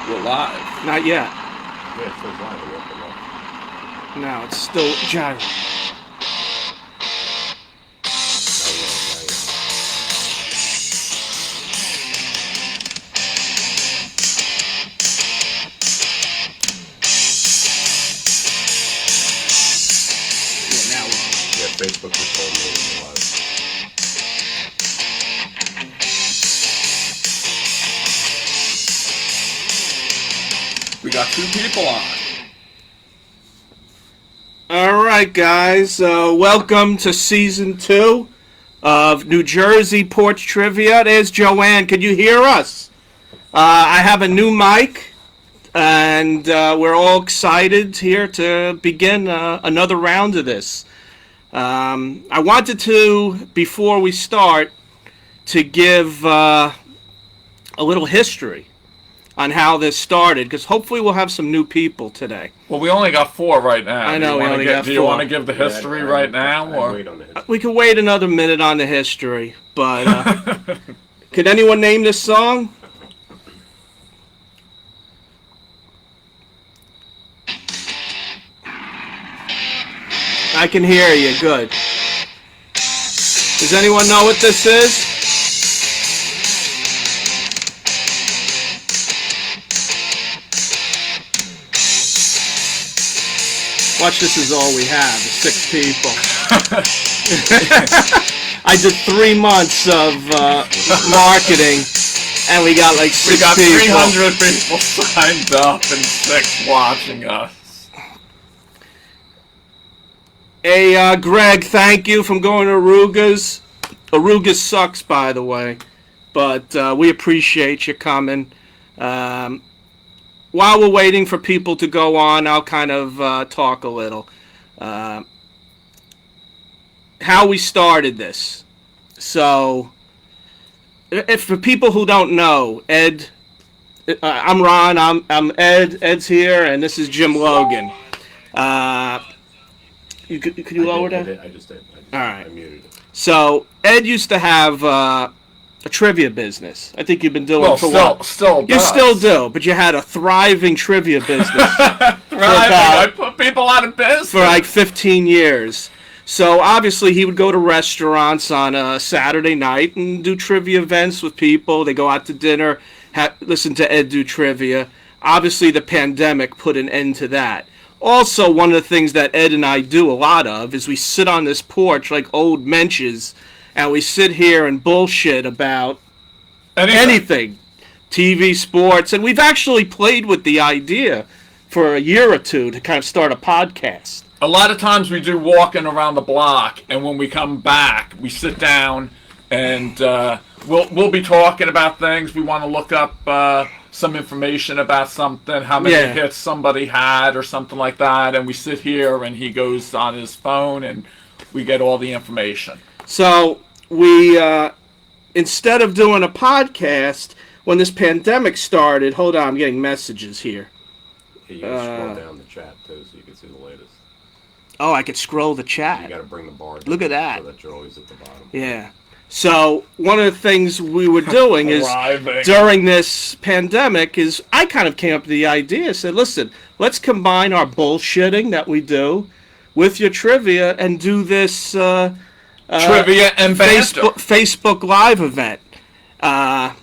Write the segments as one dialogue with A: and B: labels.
A: We're live.
B: Not yet.
C: Yeah, it says live. We have to look.
B: No, it's still gyro.
C: Yeah, Facebook just told me it was live.
A: We got 2 people on.
B: All right, guys. Welcome to season 2 of New Jersey Porch Trivia. There's Joanne. Can you hear us? I have a new mic, and we're all excited here to begin another round of this. I wanted to, before we start, to give a little history on how this started, because hopefully we'll have some new people today.
A: Well, we only got 4 right now.
B: I know, we only got
A: Do you
B: 4.
A: want to give the history right now, or
C: Wait on the history.
B: We can wait another minute on the history, but could anyone name this song? I can hear you, good. Does anyone know what this is? Watch, this is all we have, 6 people. I did 3 months of marketing, and we got like 6
A: we got
B: people.
A: 300 people signed up and 6 watching us.
B: Hey, Greg, thank you from going to Arugas. Arugas sucks, by the way, but we appreciate you coming. While we're waiting for people to go on, I'll kind of talk a little. How we started this. So, if for people who don't know, Ed, I'm Ron, I'm Ed, Ed's here, and this is Jim Logan. Could you lower that?
C: I just did.
B: All right.
C: I muted it.
B: So, Ed used to have a trivia business. I think you've been doing it for a while.
A: Still
B: You
A: does.
B: still do, but you had a thriving trivia business
A: Right, I put people out of business.
B: for like 15 years. So obviously he would go to restaurants on a Saturday night and do trivia events with people. They go out to dinner, listen to Ed do trivia. Obviously the pandemic put an end to that. Also, one of the things that Ed and I do a lot of is we sit on this porch like old menches, and we sit here and bullshit about anything, TV, sports, and we've actually played with the idea for a year or two to kind of start a podcast.
A: A lot of times we do walking around the block, and when we come back, we sit down and we'll be talking about things. We want to look up some information about something, how many hits somebody had or something like that, and we sit here and he goes on his phone and we get all the information.
B: So we, instead of doing a podcast, when this pandemic started, hold on, I'm getting messages here.
C: Yeah, you can scroll down the chat too, so you can see the latest.
B: Oh, I could scroll the
C: You
B: chat.
C: got to bring the bar down.
B: Look at that.
C: So that you're always at the bottom.
B: Yeah. So one of the things we were doing is
A: Thriving.
B: during this pandemic is I kind of came up with the idea, said, listen, let's combine our bullshitting that we do with your trivia and do this
A: Trivia and banter.
B: Facebook Live event.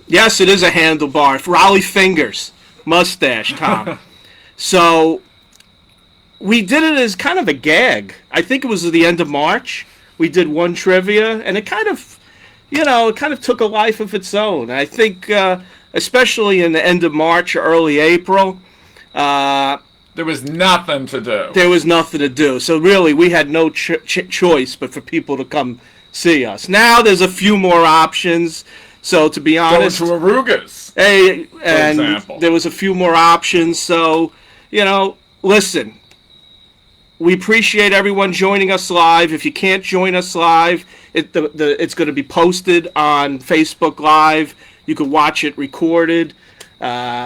B: Yes, it is a handlebar. Raleigh fingers. Mustache, Tom. So we did it as kind of a gag. I think it was at the end of March. We did one trivia, and it kind of, it kind of took a life of its own. I think, especially in the end of March or early April,
A: There was nothing to do.
B: there was nothing to do. So really, we had no choice but for people to come see us. Now there's a few more options. So to be
A: Going
B: honest,
A: to Arugas.
B: hey, and
A: example.
B: there was a few more options. So, listen, we appreciate everyone joining us live. If you can't join us live, it's going to be posted on Facebook Live. You can watch it recorded.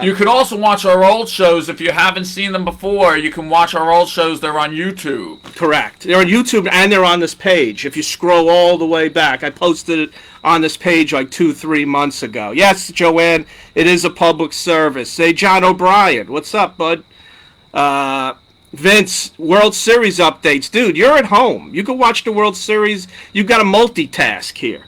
A: You can also watch our old shows if you haven't seen them before. You can watch our old shows. They're on YouTube.
B: Correct. They're on YouTube and they're on this page. If you scroll all the way back, I posted it on this page like 2-3 months ago. Yes, Joanne, it is a public service. Say, John O'Brien, what's up, bud? Vince, World Series updates. Dude, you're at home. You can watch the World Series. You've got to multitask here.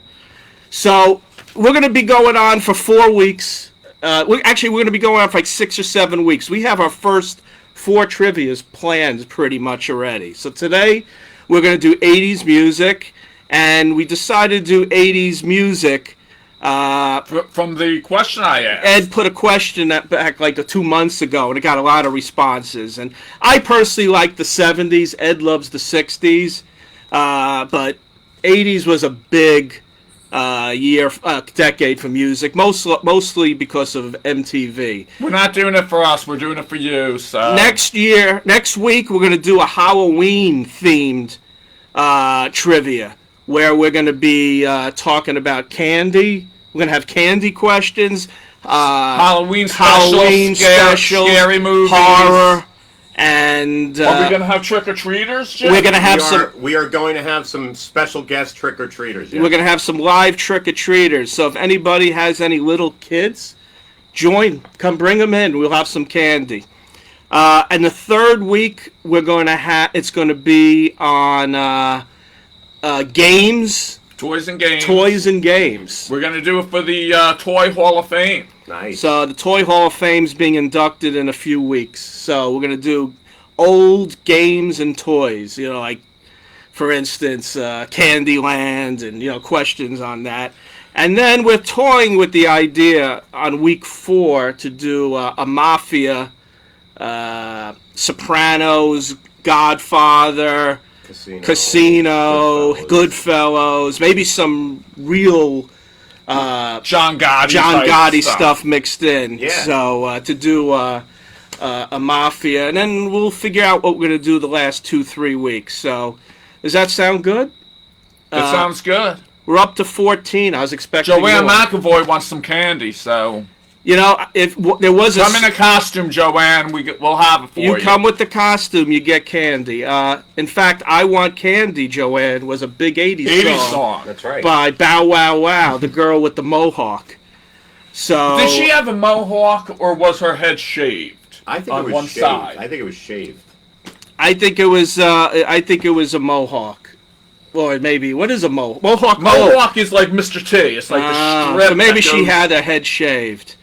B: So we're going to be going on for 4 weeks. We're going to be going on for like 6 or 7 weeks. We have our first 4 trivias planned pretty much already. So today we're going to do 80s music, and we decided to do 80s music.
A: From the question I asked.
B: Ed put a question back like 2 months ago, and it got a lot of responses. And I personally like the 70s. Ed loves the 60s. But 80s was a big decade for music, mostly because of MTV.
A: We're not doing it for us. We're doing it for you. So
B: Next week, we're going to do a Halloween-themed trivia, where we're going to be talking about candy. We're going to have candy questions.
A: Halloween special, scary movies,
B: horror, and
A: are we going to have trick-or-treaters, Jim?
B: we're going to have
C: We are going to have some special guest trick-or-treaters. Yeah.
B: We're going to have some live trick-or-treaters. So if anybody has any little kids, come bring them in. We'll have some candy. And the third week, we're going to it's going to be on games.
A: Toys and games.
B: Toys and games.
A: We're going to do it for the Toy Hall of Fame.
C: Nice.
B: So the Toy Hall of Fame's being inducted in a few weeks. So we're going to do old games and toys. You know, like, for instance, Candyland and, questions on that. And then we're toying with the idea on week 4 to do a Mafia, Sopranos, Godfather, Casino, Goodfellas, maybe some real
A: John
B: John
A: Gotti
B: stuff mixed in.
C: Yeah.
B: So to do a Mafia, and then we'll figure out what we're going to do the last 2-3 weeks. So does that sound good?
A: It sounds good.
B: We're up to 14. I was expecting
A: Joanne
B: more.
A: McAvoy wants some candy, so
B: if there was
A: come in a costume, Joanne. We'll have it for you.
B: You come with the costume, you get candy. In fact, I Want Candy, Joanne, was a big 80s
A: song.
C: That's right.
B: By Bow Wow Wow, the girl with the mohawk. So
A: Did she have a mohawk, or was her head shaved?
C: I think
A: on
C: it was
A: one
C: shaved.
A: side.
C: I think it was shaved.
B: I think it was a mohawk. Or maybe, what is a mohawk?
A: Mohawk is like Mr. T. It's like the strip.
B: So maybe she
A: goes-
B: had her head shaved.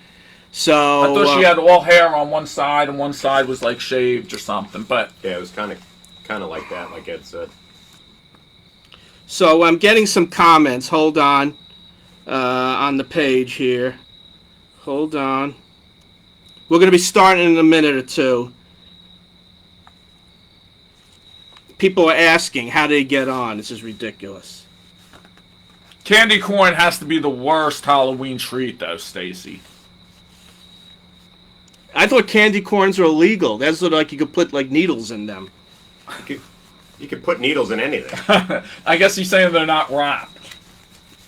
B: So
A: I thought she had all hair on one side, and one side was like shaved or something. But
C: Yeah, it was kind of like that, like Ed said.
B: So I'm getting some comments. Hold on the page here. Hold on. We're going to be starting in a minute or two. People are asking, how do they get on? This is ridiculous.
A: candy corn has to be the worst Halloween treat, though, Stacy.
B: I thought candy corns are illegal. That's what, like, you could put like needles in them.
C: You could put needles in anything.
A: I guess he's saying they're not wrapped.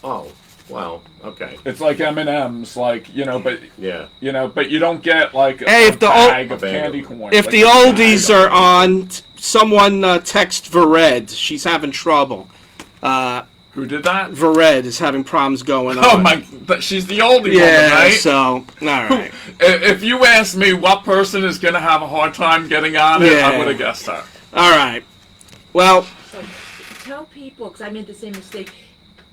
C: Oh, well, okay.
A: It's like M&Ms, but
C: Yeah.
A: but you don't get like
B: Hey,
A: a
B: if the
A: bag
C: old-
A: of candy corn.
B: If
A: like
B: the
A: a bag
B: oldies
A: of-
B: are on, someone text Vered. She's having trouble.
A: Who did that?
B: Vered is having problems going on.
A: Oh my! She's the oldie
B: Yeah,
A: woman, right?
B: so, all right.
A: If you ask me what person is going to have a hard time getting on it,
B: Yeah.
A: I would have guessed her.
B: All right. Well,
D: Tell people, because I made the same mistake,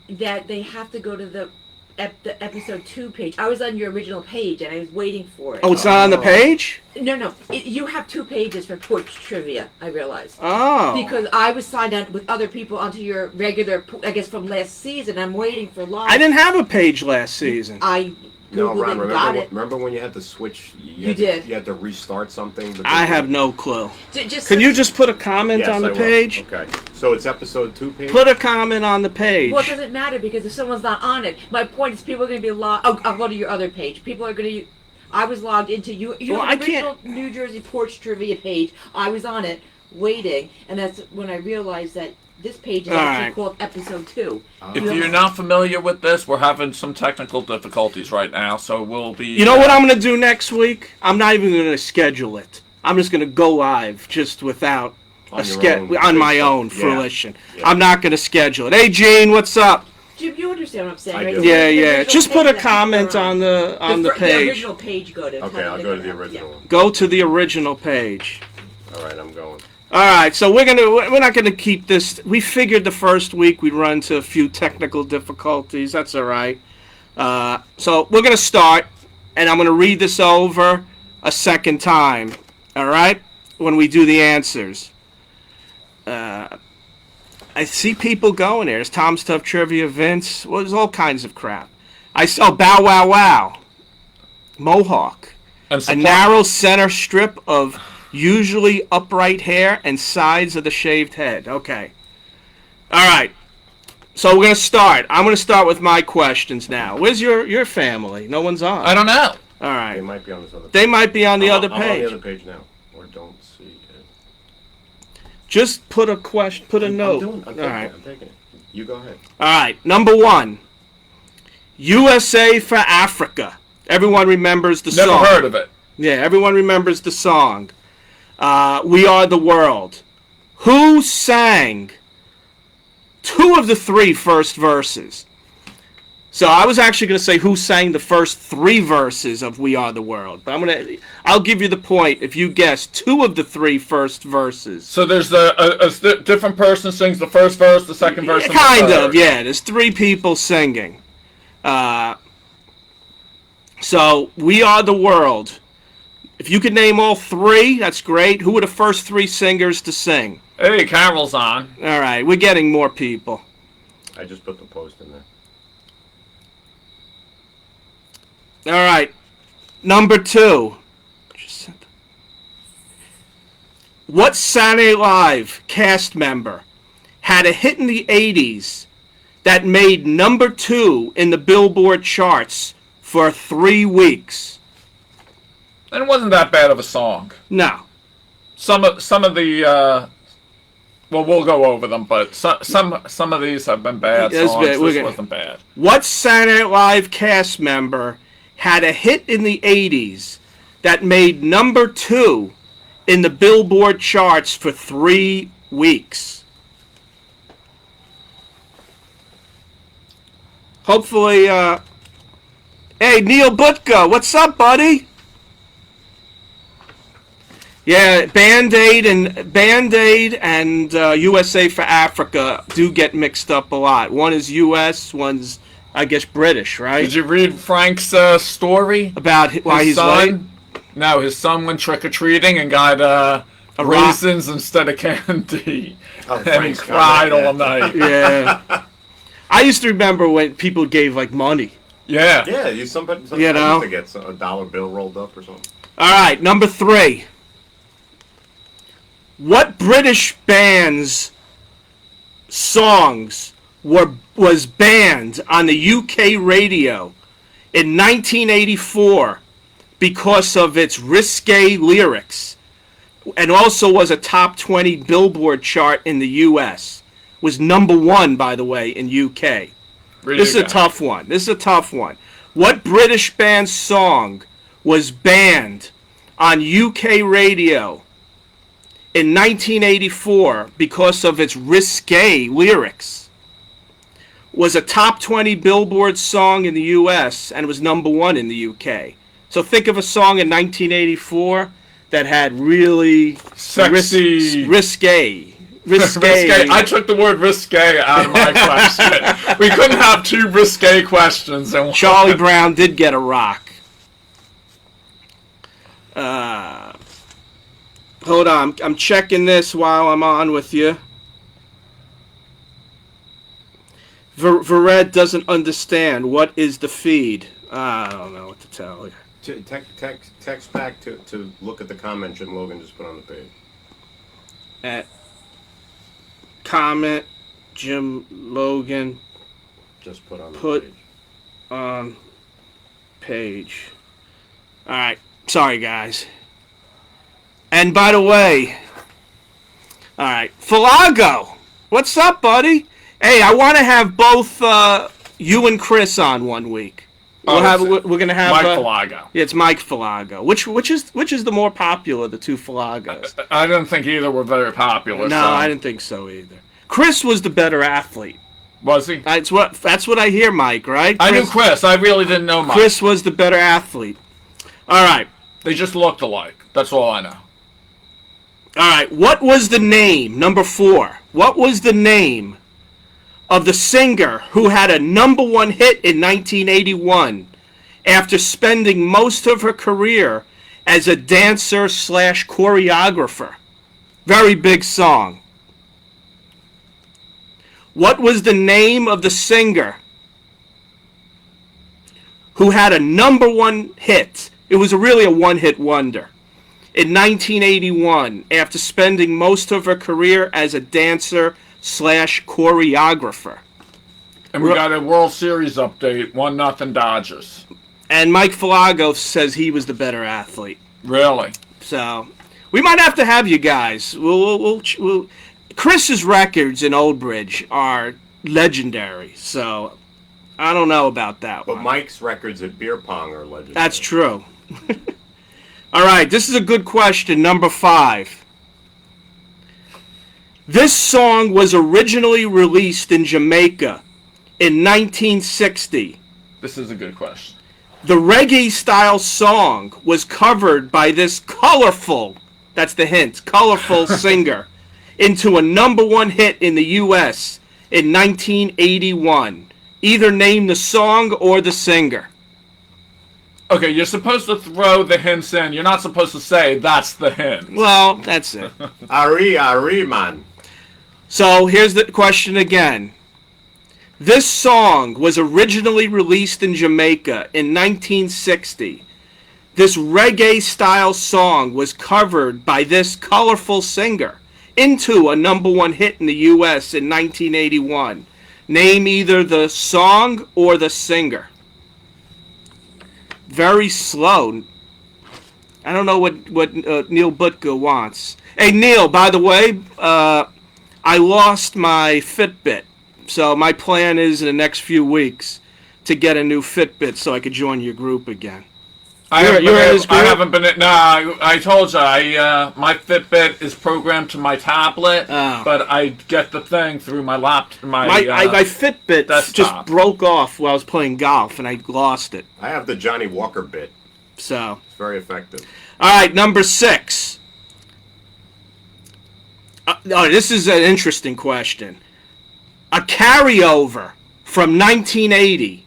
D: that they have to go to the episode 2 page. I was on your original page and I was waiting for it.
B: oh, it's not on the page?
D: No, you have 2 pages for Porch Trivia, I realized.
B: Oh.
D: Because I was signed on with other people onto your regular, I guess from last season. I'm waiting for live.
B: I didn't have a page last season.
D: I
C: No,
D: Googled
C: Ron,
D: it and got it.
C: remember when you had to switch?
D: You did.
C: You had to restart something? because-
B: I have no clue.
D: Just
B: Can you just put a comment
C: Yes,
B: on the
C: I will.
B: page?
C: Okay. So it's episode 2 page?
B: Put a comment on the page.
D: Well, it doesn't matter because if someone's not on it, my point is people are going to be logged. Oh, I'll go to your other page. People are going to. I was logged into you.
B: Well, I
D: The original New Jersey Porch Trivia page. I was on it, waiting, and that's when I realized that this page is
B: All
D: actually
B: right.
D: called episode 2.
A: If you're not familiar with this, we're having some technical difficulties right now, so we'll be.
B: You know what I'm going to do next week? I'm not even going to schedule it. I'm just going to go live just without
C: On
B: a
C: your own
B: on my
C: Facebook.
B: own
C: Yeah.
B: fruition.
C: Yeah.
B: I'm not going to schedule it. Hey, Gene, what's up?
D: Jim, you understand what I'm saying,
C: I
D: right?
C: do.
D: So
B: Yeah,
D: the
B: yeah.
D: original
B: Just
D: page
B: put a
D: that people
B: comment
D: are
B: on the
D: The
B: page.
D: original page, go to.
C: Okay, I'll go to the original one.
B: Go to the original page.
C: All right, I'm going.
B: All right, so we're not gonna keep this. We figured the first week we'd run into a few technical difficulties. That's all right. So we're gonna start, and I'm gonna read this over a second time. All right, when we do the answers. I see people going there. There's Tom Stuff Trivia, Vince. Well, there's all kinds of crap. I saw Bow Wow Wow, Mohawk.
A: And
B: A
A: support-
B: narrow center strip of usually upright hair and sides of the shaved head. Okay. All right. So we're going to start. I'm going to start with my questions now. Where's your family? No one's on.
A: I don't know.
B: All
C: They
B: right.
C: might be on this other.
B: They might be on the other
C: I'm on
B: page.
C: the other page now, or don't see it.
B: Just put a question, put a note.
C: I'm
B: All
C: taking
B: right.
C: it. I'm taking it. You go ahead.
B: All right. Number 1. USA for Africa. Everyone remembers the
A: Never
B: song.
A: heard of it.
B: Yeah, everyone remembers the song. We Are the World. Who sang 2 of the 3 first verses? So I was actually going to say who sang the first 3 verses of We Are the World, but I'll give you the point if you guess 2 of the 3 first verses.
A: So there's a different person sings the first verse, the second verse, and the
B: Kind
A: third.
B: of, yeah. There's 3 people singing. So We Are the World. If you could name all 3, that's great. Who were the first 3 singers to sing?
A: Hey, Carol's on.
B: All right, we're getting more people.
C: I just put the post in there.
B: All right, number 2. What Saturday Night Live cast member had a hit in the 80s that made number 2 in the Billboard charts for 3 weeks?
A: And it wasn't that bad of a song.
B: No.
A: Some of the well, we'll go over them, but some of these have been bad
B: Yes,
A: songs.
B: but we're
A: This
B: gonna-
A: wasn't bad.
B: What Saturday Night Live cast member had a hit in the 80s that made number 2 in the Billboard charts for 3 weeks? Hopefully, hey, Neil Butka, what's up, buddy? Yeah, Band-Aid and USA for Africa do get mixed up a lot. One is US, one's, I guess, British, right?
A: Did you read Frank's story?
B: About why
A: His
B: he's late?
A: son? No, his son went trick-or-treating and got
B: rock.
A: raisins instead of candy.
C: Oh,
A: And he
C: Frank's
A: cried
C: got it,
A: all
C: yeah.
A: night.
B: Yeah. I used to remember when people gave, like, money.
A: Yeah.
C: Yeah, somebody
B: You know?
C: used to get a dollar bill rolled up or something.
B: All right, number 3. What British band's songs was banned on the UK radio in 1984 because of its risque lyrics, and also was a top 20 Billboard chart in the US? Was number 1, by the way, in UK. This is a tough one. What British band's song was banned on UK radio in 1984 because of its risque lyrics? Was a top 20 Billboard song in the US and was number 1 in the UK. So think of a song in 1984 that had really
A: Sexy.
B: risque.
A: Risque. I took the word risque out of my question. We couldn't have 2 risque questions. And
B: Charlie Brown did get a rock. Hold on, I'm checking this while I'm on with you. Vered doesn't understand. What is the feed? I don't know what to tell you.
C: Text back to look at the comment Jim Logan just put on the page.
B: At comment Jim Logan
C: Just put on the
B: Put-
C: page.
B: on page. All right, sorry guys. And by the way, all right, Falago. What's up, buddy? Hey, I want to have both you and Chris on one week. We're gonna have
A: Mike Falago.
B: Yeah, it's Mike Falago. Which is the more popular, the two Falagos?
A: I didn't think either were very popular.
B: No,
A: so.
B: I didn't think so either. Chris was the better athlete.
A: Was he?
B: That's what I hear, Mike. Right?
A: I knew Chris. I really didn't know Mike.
B: Chris was the better athlete. All right.
A: They just looked alike. That's all I know.
B: All right. What was the name? Number 4. What was the name of the singer who had a #1 hit in 1981 after spending most of her career as a dancer / choreographer? Very big song. What was the name of the singer who had a #1 hit? It was really a one-hit wonder. In 1981, after spending most of her career as a dancer / choreographer.
A: And we got a World Series update. 1-0 Dodgers.
B: And Mike Falago says he was the better athlete.
A: Really?
B: So we might have to have you guys. We'll Chris's records in Old Bridge are legendary. So I don't know about that
C: But
B: one.
C: Mike's records at beer pong are legendary.
B: That's true. All right, this is a good question. Number 5. This song was originally released in Jamaica in 1960.
A: This is a good question.
B: The reggae-style song was covered by this colorful, that's the hint, colorful singer into a #1 hit in the U.S. in 1981. Either name the song or the singer.
A: Okay, you're supposed to throw the hints in. You're not supposed to say that's the hint.
B: Well, that's it.
C: Ari, man.
B: So here's the question again. This song was originally released in Jamaica in 1960. This reggae-style song was covered by this colorful singer into a #1 hit in the U.S. in 1981. Name either the song or the singer. Very slow. I don't know what Neil Butka wants. Hey, Neil, by the way, I lost my Fitbit. So my plan is in the next few weeks to get a new Fitbit so I could join your group again. You're in his group?
A: I haven't been. No, I told you. My Fitbit is programmed to my tablet,
B: Oh.
A: but I get the thing through my laptop.
B: My Fitbit just
A: desktop.
B: broke off while I was playing golf, and I lost it.
C: I have the Johnny Walker bit.
B: So,
C: It's very effective.
B: all right, number 6. This is an interesting question. A carryover from 1980.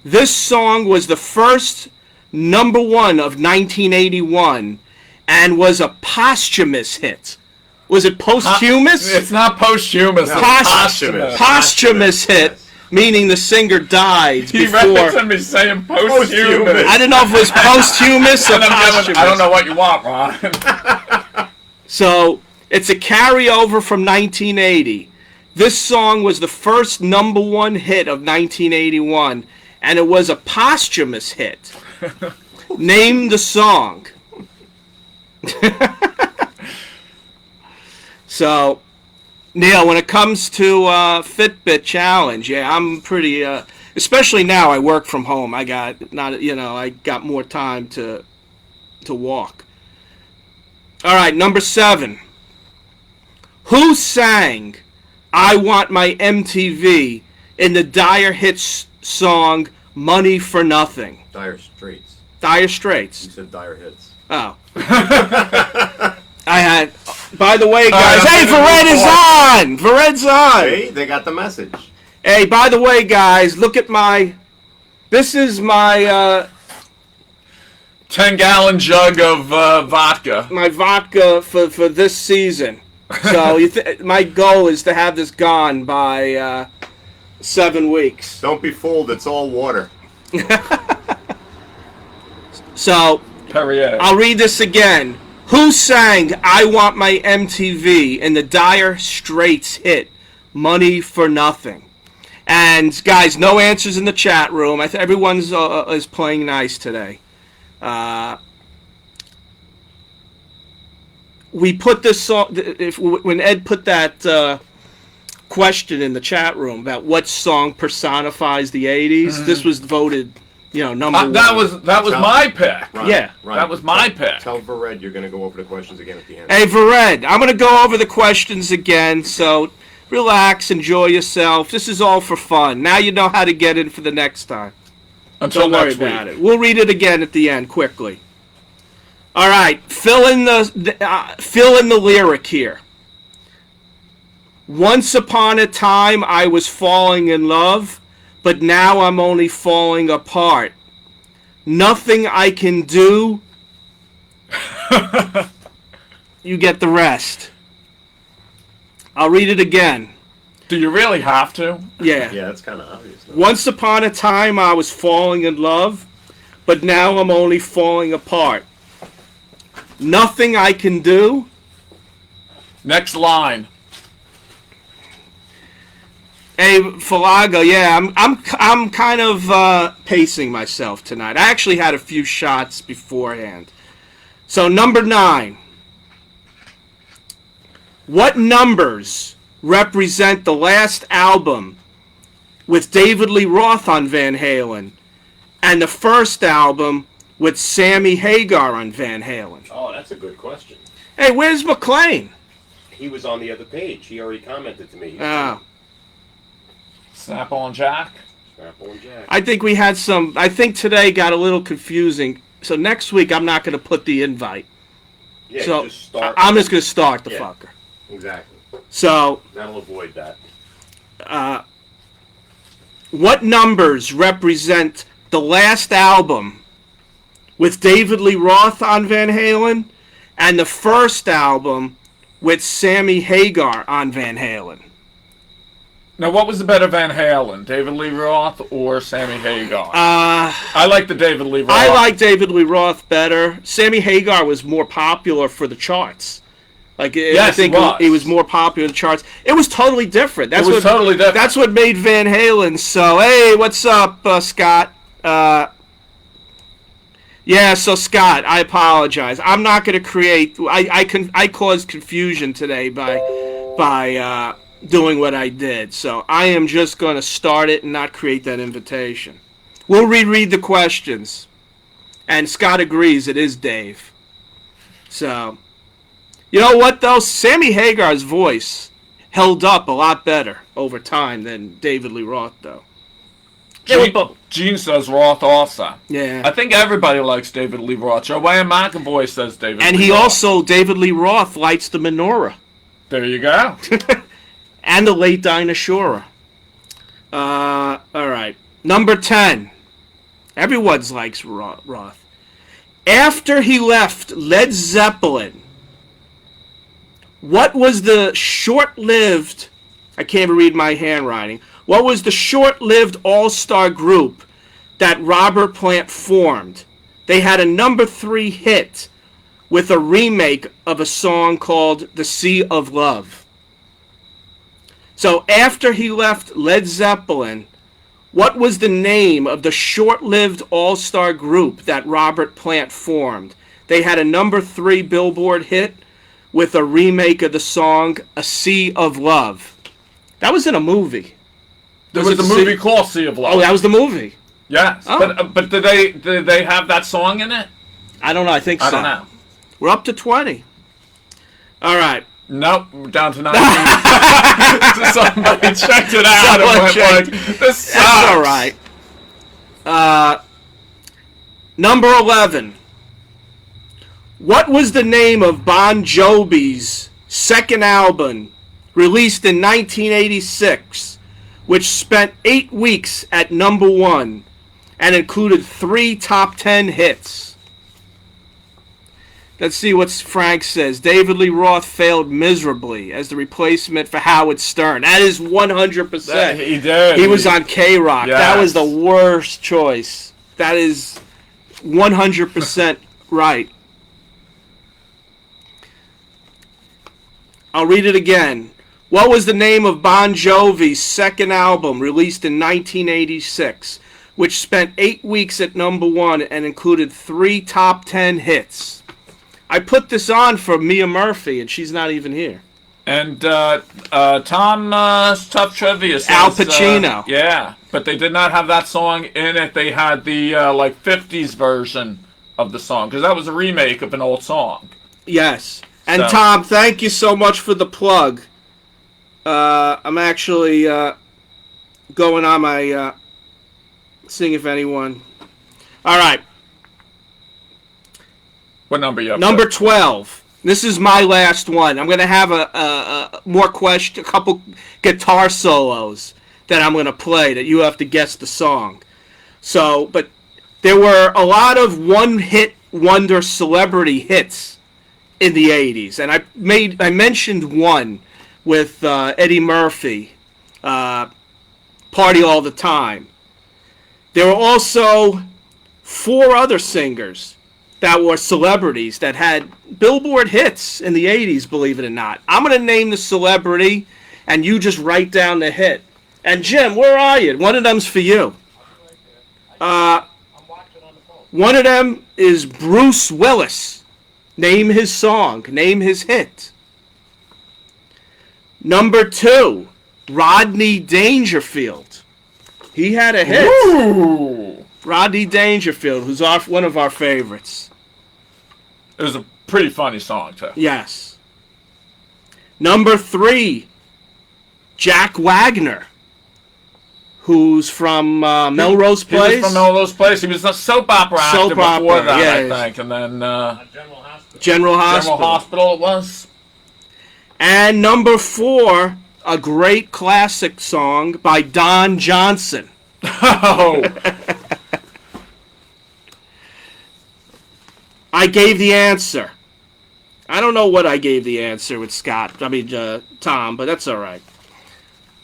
B: This song was the first #1 of 1981 and was a posthumous hit. Was it posthumous?
A: It's not posthumous.
C: No,
A: it's
C: posthumous.
B: Posthumous hit,
C: Yes.
B: meaning the singer died
A: He read it to
B: before.
A: me saying
C: Posthumous.
A: posthumous.
B: I didn't know if it was posthumous or
A: And I'm giving- I don't
B: posthumous.
A: know what you want, Ron.
B: So it's a carryover from 1980. This song was the first #1 hit of 1981, and it was a posthumous hit. Name the song. So, Neil, when it comes to Fitbit challenge, yeah, I'm pretty. Especially now, I work from home. I got more time to walk. All right, number 7. Who sang "I Want My MTV" in the Dire Hits song "Money for Nothing"?
C: Dire Straits.
B: Dire Straits.
C: You said Dire Hits.
B: Oh. I had. By the way, guys.
A: I'm
B: Hey,
A: gonna
B: Vered
A: move
B: is on. Vered's on.
C: Hey, they got the message.
B: Hey, by the way, guys, look at my. This is my
A: 10-gallon jug of vodka.
B: my vodka for this season. So my goal is to have this gone by 7 weeks.
C: Don't be fooled, it's all water.
B: So
A: Perrier.
B: I'll read this again. Who sang "I Want My MTV" in the Dire Straits hit "Money for Nothing"? And guys, no answers in the chat room. Everyone's is playing nice today. We put this song when Ed put that question in the chat room about what song personifies the 80s. This was voted, number one.
A: That was my pick.
C: Ryan,
B: Yeah.
C: Ryan,
A: That was my pick.
C: Tell Vered you're going to go over the questions again at the end.
B: Hey, Vered, I'm going to go over the questions again, so relax, enjoy yourself. This is all for fun. Now you know how to get in for the next time.
A: Until
B: Don't worry
A: next week.
B: about it. We'll read it again at the end quickly. All right, fill in the lyric here. Once upon a time I was falling in love, but now I'm only falling apart. Nothing I can do. You get the rest. I'll read it again.
A: Do you really have to?
B: Yeah.
C: Yeah, that's kind of obvious. though.
B: Once upon a time I was falling in love, but now I'm only falling apart. Nothing I can do.
A: Next line.
B: Hey, Falaga, yeah, I'm kind of pacing myself tonight. I actually had a few shots beforehand. So number 9. What numbers represent the last album with David Lee Roth on Van Halen and the first album with Sammy Hagar on Van Halen?
E: Oh, that's a good question.
B: Hey, where's McLean?
E: He was on the other page. He already commented to me.
B: Oh.
A: Snapple and Jack.
E: Apple and Jack.
B: I think we had some. I think today got a little confusing. So next week I'm not going to put the invite.
E: Yeah,
B: So
E: just start.
B: I'm just going to start the
E: Yeah.
B: fucker.
C: Exactly.
B: So
E: That'll avoid that.
B: what numbers represent the last album with David Lee Roth on Van Halen and the first album with Sammy Hagar on Van Halen?
A: Now, what was the better Van Halen, David Lee Roth or Sammy Hagar? I like the David Lee Roth.
B: I like David Lee Roth better. Sammy Hagar was more popular for the charts. Like, I
A: Yes,
B: think
A: he was.
B: he was more popular in the charts. It was totally different. That's
A: was totally different.
B: That's what made Van Halen so. Hey, what's up, Scott? Yeah, so Scott, I apologize. I'm not going to create. I caused confusion today by doing what I did. So I am just going to start it and not create that invitation. We'll reread the questions, and Scott agrees it is Dave. So, you know what though? Sammy Hagar's voice held up a lot better over time than David Lee Roth though.
A: Gene says Roth also.
B: Yeah.
A: I think everybody likes David Lee Roth. Joanne McAvoy says David
B: And
A: Lee
B: he
A: Roth.
B: also, David Lee Roth, lights the menorah.
A: There you go.
B: And the late Dinah Shore. All right. Number 10. Everyone's likes Roth. After he left Led Zeppelin, what was the short-lived... I can't even read my handwriting. What was the short-lived all-star group that Robert Plant formed? They had a number 3 hit with a remake of a song called The Sea of Love. So after he left Led Zeppelin, what was the name of the short-lived all-star group that Robert Plant formed? They had a number 3 Billboard hit with a remake of the song A Sea of Love. That was in a movie.
A: There was a movie called Sea of Love.
B: Oh, that was the movie.
A: Yes.
B: Oh.
A: But did they have that song in it?
B: I don't know. I think so.
A: I don't know.
B: We're up to 20. All right.
A: Nope, we're down to 19. Somebody checked it out
B: Someone
A: and went
B: checked.
A: like, this sucks.
B: That's all right. Number 11. What was the name of Bon Jovi's second album, released in 1986, which spent 8 weeks at number 1 and included 3 top 10 hits? Let's see what Frank says. David Lee Roth failed miserably as the replacement for Howard Stern. That is 100%.
A: He did.
B: He was on K-Rock.
A: Yes.
B: That was the worst choice. That is 100% right. I'll read it again. What was the name of Bon Jovi's second album, released in 1986, which spent 8 weeks at number 1 and included 3 top 10 hits? I put this on for Mia Murphy, and she's not even here.
A: And Tom's Tough Trivia says,
B: Al Pacino.
A: Yeah, but they did not have that song in it. They had the like 50s version of the song because that was a remake of an old song.
B: Yes. And
A: So-
B: Tom, thank you so much for the plug. I'm actually going on my seeing if anyone. All right,
A: What number you up
B: number
A: to?
B: 12. This is my last one. I'm gonna have a couple guitar solos that I'm gonna play that you have to guess the song. So, but there were a lot of one-hit wonder celebrity hits in the 80s, and I mentioned one with Eddie Murphy, Party All the Time. There were also 4 other singers that were celebrities that had Billboard hits in the 80s, believe it or not. I'm going to name the celebrity, and you just write down the hit. And Jim, where are you? One of them's for you. One of them is Bruce Willis. Name his song. Name his hit. Number 2, Rodney Dangerfield. He had a hit.
A: Ooh.
B: Rodney Dangerfield, who's one of our favorites.
A: It was a pretty funny song, too.
B: Yes. Number 3, Jack Wagner, who's from Melrose
A: He
B: Place.
A: was from Melrose Place. He was a soap opera actor
B: Soap
A: before
B: opera,
A: that,
B: yes.
A: I think. And then
B: General Hospital.
A: General Hospital it was.
B: And number 4, a great classic song by Don Johnson.
A: Oh.
B: I gave the answer. I don't know what I gave the answer with Tom, but that's all right.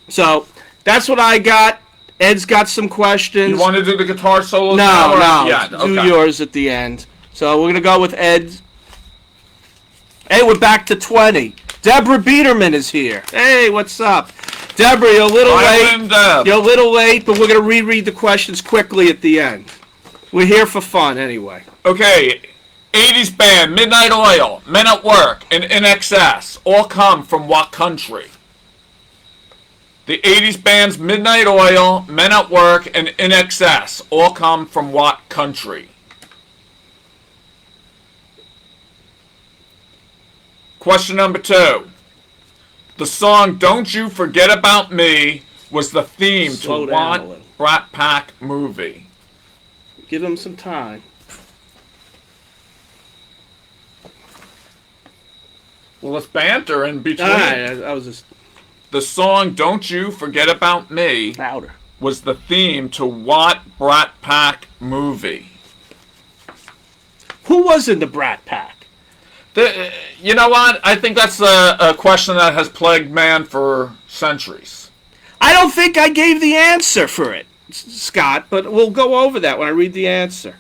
B: So, that's what I got. Ed's got some questions.
A: You want to do the guitar solo?
B: No.
A: Yeah,
B: Do
A: okay.
B: yours at the end. So, we're going to go with Ed. Hey, we're back to 20. Deborah Biederman is here. Hey, what's up? Deborah, you're a little late. You're a little late, but we're going to reread the questions quickly at the end. We're here for fun anyway.
A: Okay, 80s band, Midnight Oil, Men at Work, and INXS all come from what country? The 80s bands Midnight Oil, Men at Work, and INXS all come from what country? Question number 2. The song Don't You Forget About Me was the theme
B: Slow
A: to
B: down a
A: what
B: little.
A: Brat Pack movie?
B: Give him some time.
A: Well, let's banter in between.
B: All right, I was just
A: The song Don't You Forget About Me
B: louder.
A: was the theme to what Brat Pack movie?
B: Who was in the Brat Pack?
A: You know what? I think that's a question that has plagued man for centuries.
B: I don't think I gave the answer for it, Scott, but we'll go over that when I read the answer.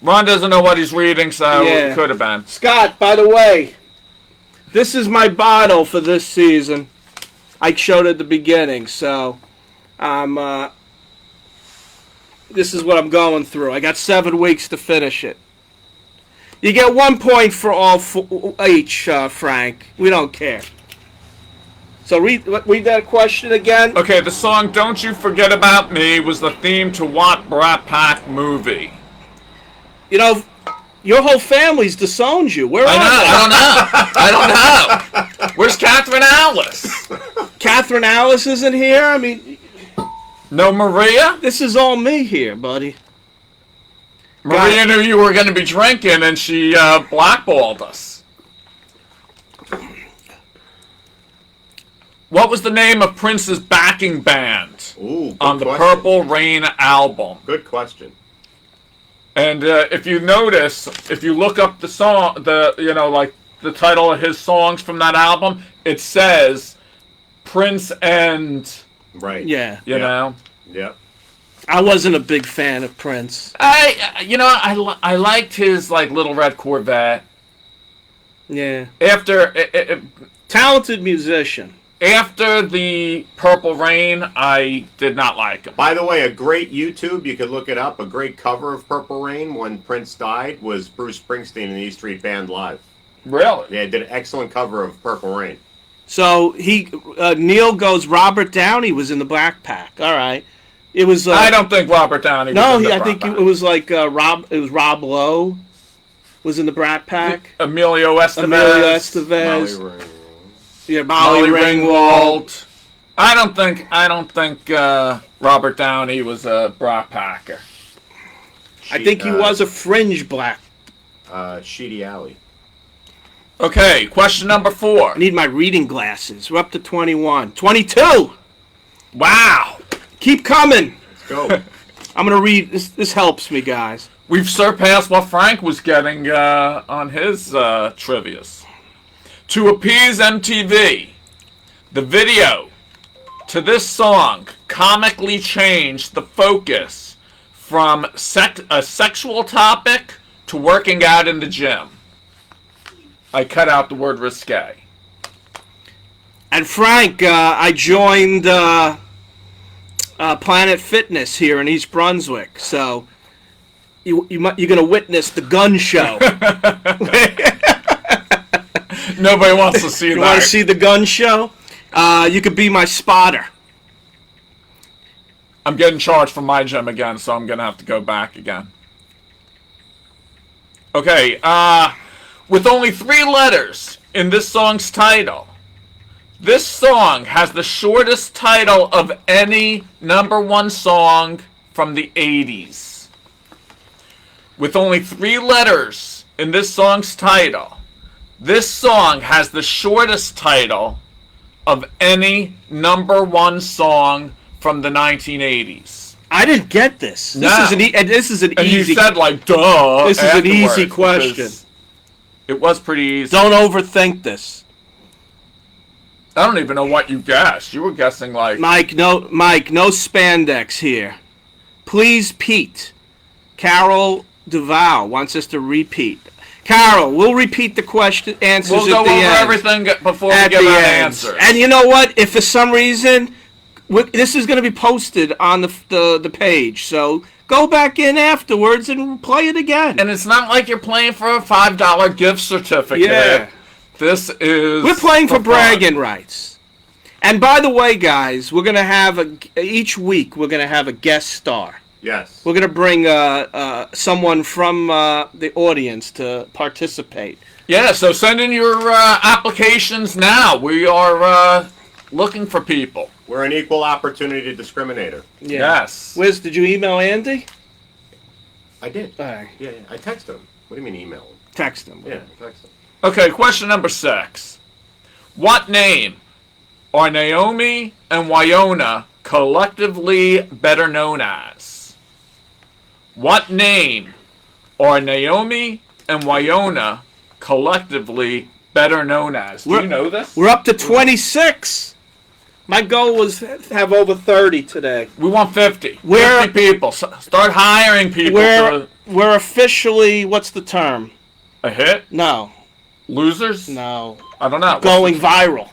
A: Ron doesn't know what he's reading, so
B: Yeah.
A: it could have been.
B: Scott, by the way, this is my bottle for this season. I showed at the beginning, so this is what I'm going through. I got 7 weeks to finish it. You get 1 point for all each, Frank. We don't care. So read that question again.
A: Okay, the song Don't You Forget About Me was the theme to what Brat Pack movie?
B: You know, your whole family's disowned you. Where are they?
A: I don't know. Where's Catherine Alice?
B: Catherine Alice isn't here. I mean,
A: No Maria?
B: this is all me here, buddy.
A: Maria knew you were going to be drinking, and she blackballed us. What was the name of Prince's backing band
C: Ooh, good
A: on the
C: question.
A: Purple Rain album?
C: Good question.
A: And if you notice, if you look up the song, the title of his songs from that album, it says Prince and,
C: Right.
B: Yeah.
A: you know.
C: Yeah.
B: I wasn't a big fan of Prince.
A: I liked his Little Red Corvette.
B: Yeah.
A: After
B: Talented musician.
A: after the Purple Rain, I did not like him.
C: By the way, a great YouTube, you could look it up, a great cover of Purple Rain when Prince died was Bruce Springsteen and the E Street Band live.
A: Really?
C: They did an excellent cover of Purple Rain.
B: So Neil goes, Robert Downey was in the Black Pack. All right. It was.
A: I don't think Robert Downey.
B: No,
A: was in the
B: I think
A: Brat
B: it
A: Pack.
B: was like Rob. It was Rob Lowe was in the Brat Pack.
A: Emilio Estevez.
B: Emilio Estevez.
C: Molly Ring.
B: Yeah,
A: Molly
B: Molly Ringwald.
A: Ringwald. I don't think Robert Downey was a Brat Packer.
B: I think he was a fringe black.
C: Sheedy Alley.
A: Okay, question number 4.
B: I need my reading glasses. We're up to 21. 22!
A: Wow.
B: Keep coming!
C: Let's go.
B: I'm going to read. This helps me, guys.
A: We've surpassed what Frank was getting on his trivias. To appease MTV, the video to this song comically changed the focus from a sexual topic to working out in the gym. I cut out the word risque.
B: And Frank, I joined Planet Fitness here in East Brunswick, so you're going to witness the gun show.
A: Nobody wants to see
B: You
A: that.
B: want to see the gun show? You could be my spotter.
A: I'm getting charged for my gym again, so I'm going to have to go back again. Okay, with only 3 letters in this song's title, this song has the shortest title of any #1 song from the 80s. With only 3 letters in this song's title, this song has the shortest title of any #1 song from the 1980s.
B: I didn't get this.
A: No.
B: This is an
A: And
B: easy.
A: you said like, duh.
B: This is an easy
A: afterwards,
B: question.
A: because It was pretty easy.
B: Don't overthink this,
A: I don't even know what you guessed. You were guessing like
B: Mike. No spandex here. Please, Pete. Carol Duval wants us to repeat. Carol, we'll repeat the question answers
A: we'll go
B: at the
A: over
B: end.
A: everything before we
B: At
A: give
B: the
A: out
B: end.
A: answers.
B: And you know what? If for some reason this is going to be posted on the page, so go back in afterwards and play it again.
A: And it's not like you're playing for a $5 gift certificate.
B: Yeah.
A: This is
B: We're playing for
A: fun.
B: bragging rights. And by the way, guys, we're going to have each week we're going to have a guest star.
C: Yes.
B: We're going to bring someone from the audience to participate.
A: Yeah, so send in your applications now. We are looking for people.
C: We're an equal opportunity discriminator.
B: Yeah.
A: Yes.
B: Wiz, did you email Andy?
C: I did.
B: All right.
C: Yeah, I texted him. What do you mean email him?
B: Text him.
C: Yeah, I texted him.
A: Okay, question number 6. What name are Naomi and Wyona collectively better known as? What name are Naomi and Wyona collectively better known as? Do you know this?
B: We're up to 26. My goal was to have over 30 today.
A: We want 50.
B: We're-
A: 50 people. Start hiring people
B: We're officially, what's the term?
A: for a hit.
B: No.
A: Losers?
B: No.
A: I don't know.
B: Going viral.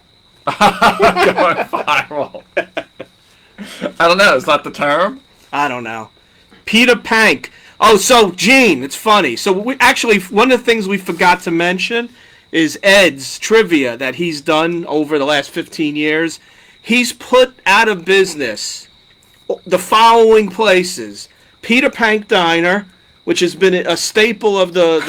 A: Going viral. I don't know. Is that the term?
B: I don't know. Peter Pank. Oh, so Gene, it's funny. So we actually, one of the things we forgot to mention is Ed's trivia that he's done over the last 15 years. He's put out of business the following places: Peter Pank Diner, which has been a staple of the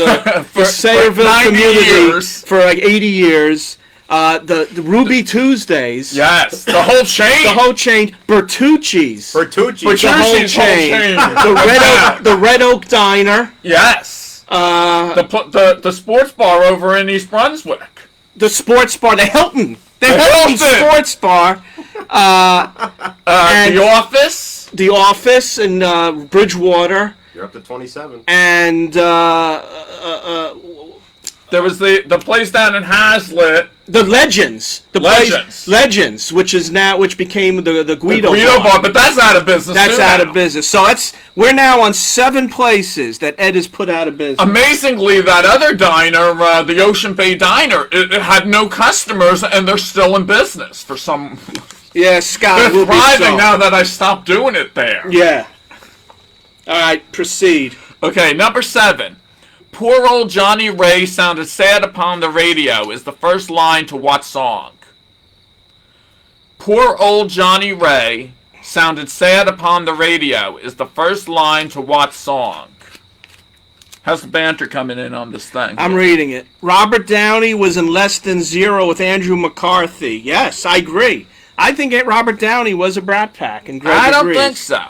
A: For
B: Sayreville
A: 90
B: community
A: years.
B: for like 80 years. The Ruby Tuesdays.
A: Yes. The whole chain.
B: The whole chain. Bertucci's.
C: Bertucci.
A: Bertucci's
B: The whole
A: whole
B: chain.
A: chain.
B: The Red Oak Diner.
A: Yes. The sports bar over in East Brunswick.
B: The sports bar, the Hilton. The
A: The
B: Hilton
A: Hilton.
B: Sports Bar. And
A: The Office.
B: The Office in Bridgewater.
C: You're up to 27.
B: And
A: There was the place down in Hazlitt.
B: the Legends. The
A: Legends.
B: Legends, which became the Guido,
A: Guido bar, but that's out of business.
B: That's
A: too
B: out
A: now.
B: of business. So we're now on 7 places that Ed has put out of business.
A: Amazingly, that other diner, the Ocean Bay Diner, it had no customers, and they're still in business for some.
B: Yeah, Scott.
A: They're
B: will be
A: thriving
B: so.
A: now that I stopped doing it there.
B: Yeah. All right, proceed.
A: Okay, number 7. Poor old Johnny Ray sounded sad upon the radio is the first line to what song? "Poor old Johnny Ray sounded sad upon the radio" is the first line to what song? How's the banter coming in on this thing?
B: I'm reading it. Robert Downey was in Less Than Zero with Andrew McCarthy. Yes, I agree. I think Robert Downey was a Brat Pack, and Greg
A: I don't
B: agrees.
A: think so.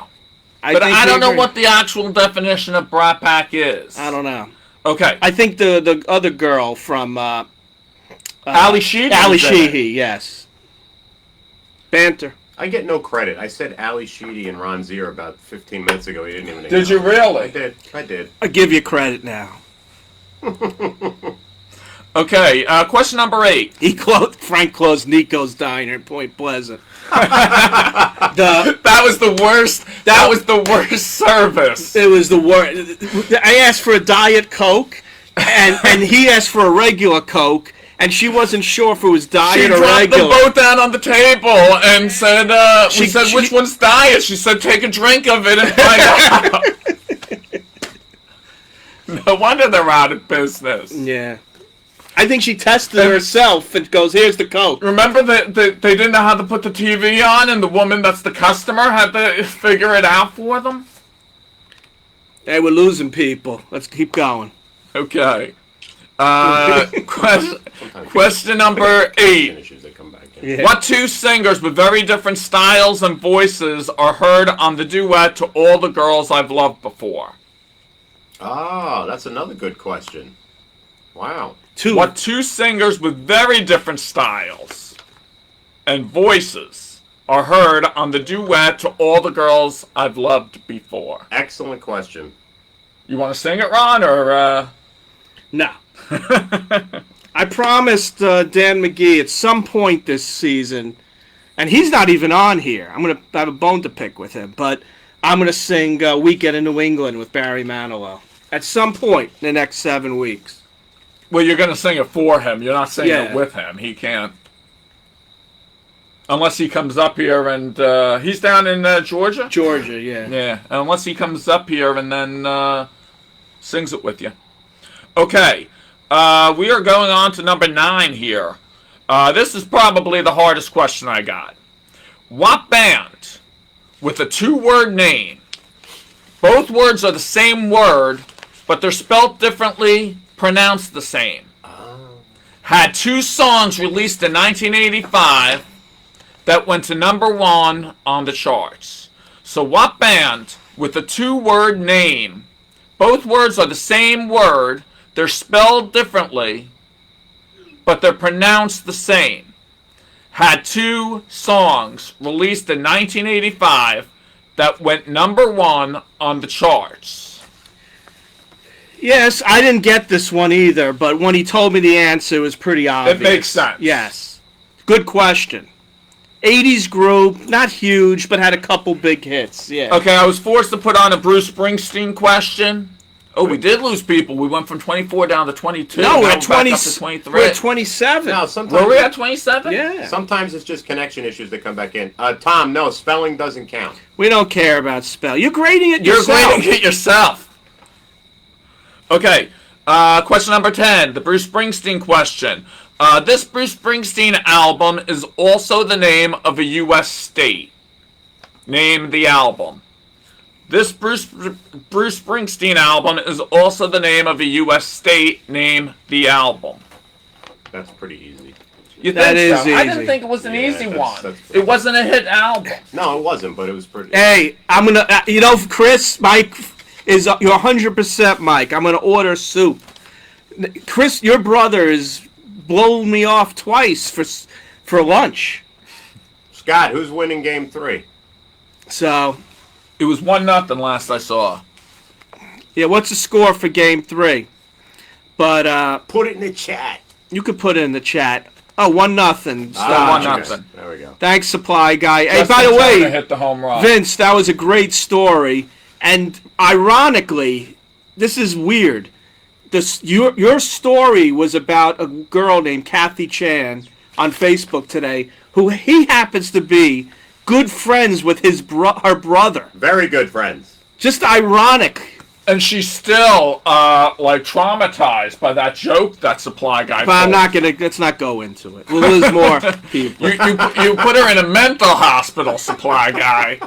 B: I
A: But
B: think
A: I
B: they
A: don't know
B: agree.
A: what the actual definition of Brat Pack is.
B: I don't know.
A: Okay.
B: I think the other girl from
A: Ali Sheedy.
B: Ali
A: was in it.
B: Sheedy, yes. Banter.
C: I get no credit. I said Ali Sheedy and Ron Zier about 15 minutes ago. He didn't even.
A: Did you really?
C: I did.
B: I give you credit now.
A: Okay, question number 8.
B: Frank closed Nico's Diner in Point Pleasant.
A: That was the worst. That was the worst service.
B: It was the worst. I asked for a Diet Coke, and he asked for a regular Coke, and she wasn't sure if it was
A: She
B: Diet or
A: dropped
B: regular.
A: them both down on the table and said, we said, which one's diet? She said, take a drink of it and find out. No wonder they're out of business.
B: Yeah. I think she tested herself and goes, here's the Coke.
A: Remember that they didn't know how to put the TV on, and the woman that's the customer had to figure it out for them?
B: Hey, we're losing people. Let's keep going.
A: Okay. Question number 8.
C: Issues that come back in.
B: Yeah.
A: What two singers with very different styles and voices are heard on the duet to All the Girls I've Loved Before?
C: Oh, that's another good question. Wow.
A: What two singers with very different styles and voices are heard on the duet to All the Girls I've Loved Before?
C: Excellent question.
A: You want to sing it, Ron, or...
B: No. I promised Dan McGee at some point this season, and he's not even on here. I'm going to have a bone to pick with him, but I'm going to sing Weekend in New England with Barry Manilow at some point in the next 7 weeks.
A: Well, you're going to sing it for him. You're not singing it
B: Yeah.
A: with him. He can't. Unless he comes up here and... he's down in Georgia?
B: Georgia, yeah.
A: Yeah, unless he comes up here and then sings it with you. Okay, we are going on to number 9 here. This is probably the hardest question I got. What band with a 2-word name, both words are the same word, but they're spelt differently, pronounced the same, had 2 songs released in 1985 that went to number 1 on the charts? So what band with a 2-word name, both words are the same word, they're spelled differently, but they're pronounced the same, had 2 songs released in 1985 that went number 1 on the charts?
B: Yes, I didn't get this one either, but when he told me the answer, it was pretty obvious.
A: It makes sense.
B: Yes. Good question. 80s group, not huge, but had a couple big hits. Yeah.
A: Okay, I was forced to put on a Bruce Springsteen question. Oh, we did lose people. We went from 24 down to 22.
B: No, we're
A: Now
B: at 20.
A: back up to 23.
B: We're at 27.
C: No, sometimes
A: Were we at 27?
B: Yeah.
C: sometimes it's just connection issues that come back in. Tom, no, spelling doesn't count.
B: We don't care about spell. You're grading it
A: You're
B: yourself.
A: grading it yourself. Okay, question number 10, the Bruce Springsteen question. This Bruce Springsteen album is also the name of a U.S. state. Name the album. This Bruce Springsteen album is also the name of a U.S. state. Name the album.
C: That's pretty easy.
A: You
B: That
A: think
B: is
A: so? I didn't
B: easy.
A: think it was an
C: Yeah,
A: easy
C: that's-
A: one.
C: that's pretty
A: It wasn't a hit album.
C: No, it wasn't, but it was pretty.
B: Hey, I'm gonna. Chris, Mike is. You're 100%, Mike. I'm gonna order soup. Chris, your brother is blown me off twice for lunch.
C: Scott, who's winning game 3?
B: So,
A: It was 1-0 last I saw.
B: yeah, what's the score for Game 3? But
C: Put it in the chat.
B: you could put it in the chat. Oh, 1-0.
A: Ah,
C: okay.
A: 1-0.
C: There we go.
B: Thanks, Supply Guy. Hey,
A: Justin
B: by the
A: Turner
B: way,
A: hit the home run.
B: Vince, that was a great story. And ironically, this is weird. Your story was about a girl named Kathy Chan on Facebook today, who he happens to be good friends with her brother.
C: Very good friends.
B: Just ironic
A: And she's still like traumatized by that joke that Supply Guy.
B: But I'm
A: told.
B: not gonna. Let's not go into it. We'll lose more people.
A: You put her in a mental hospital, Supply Guy.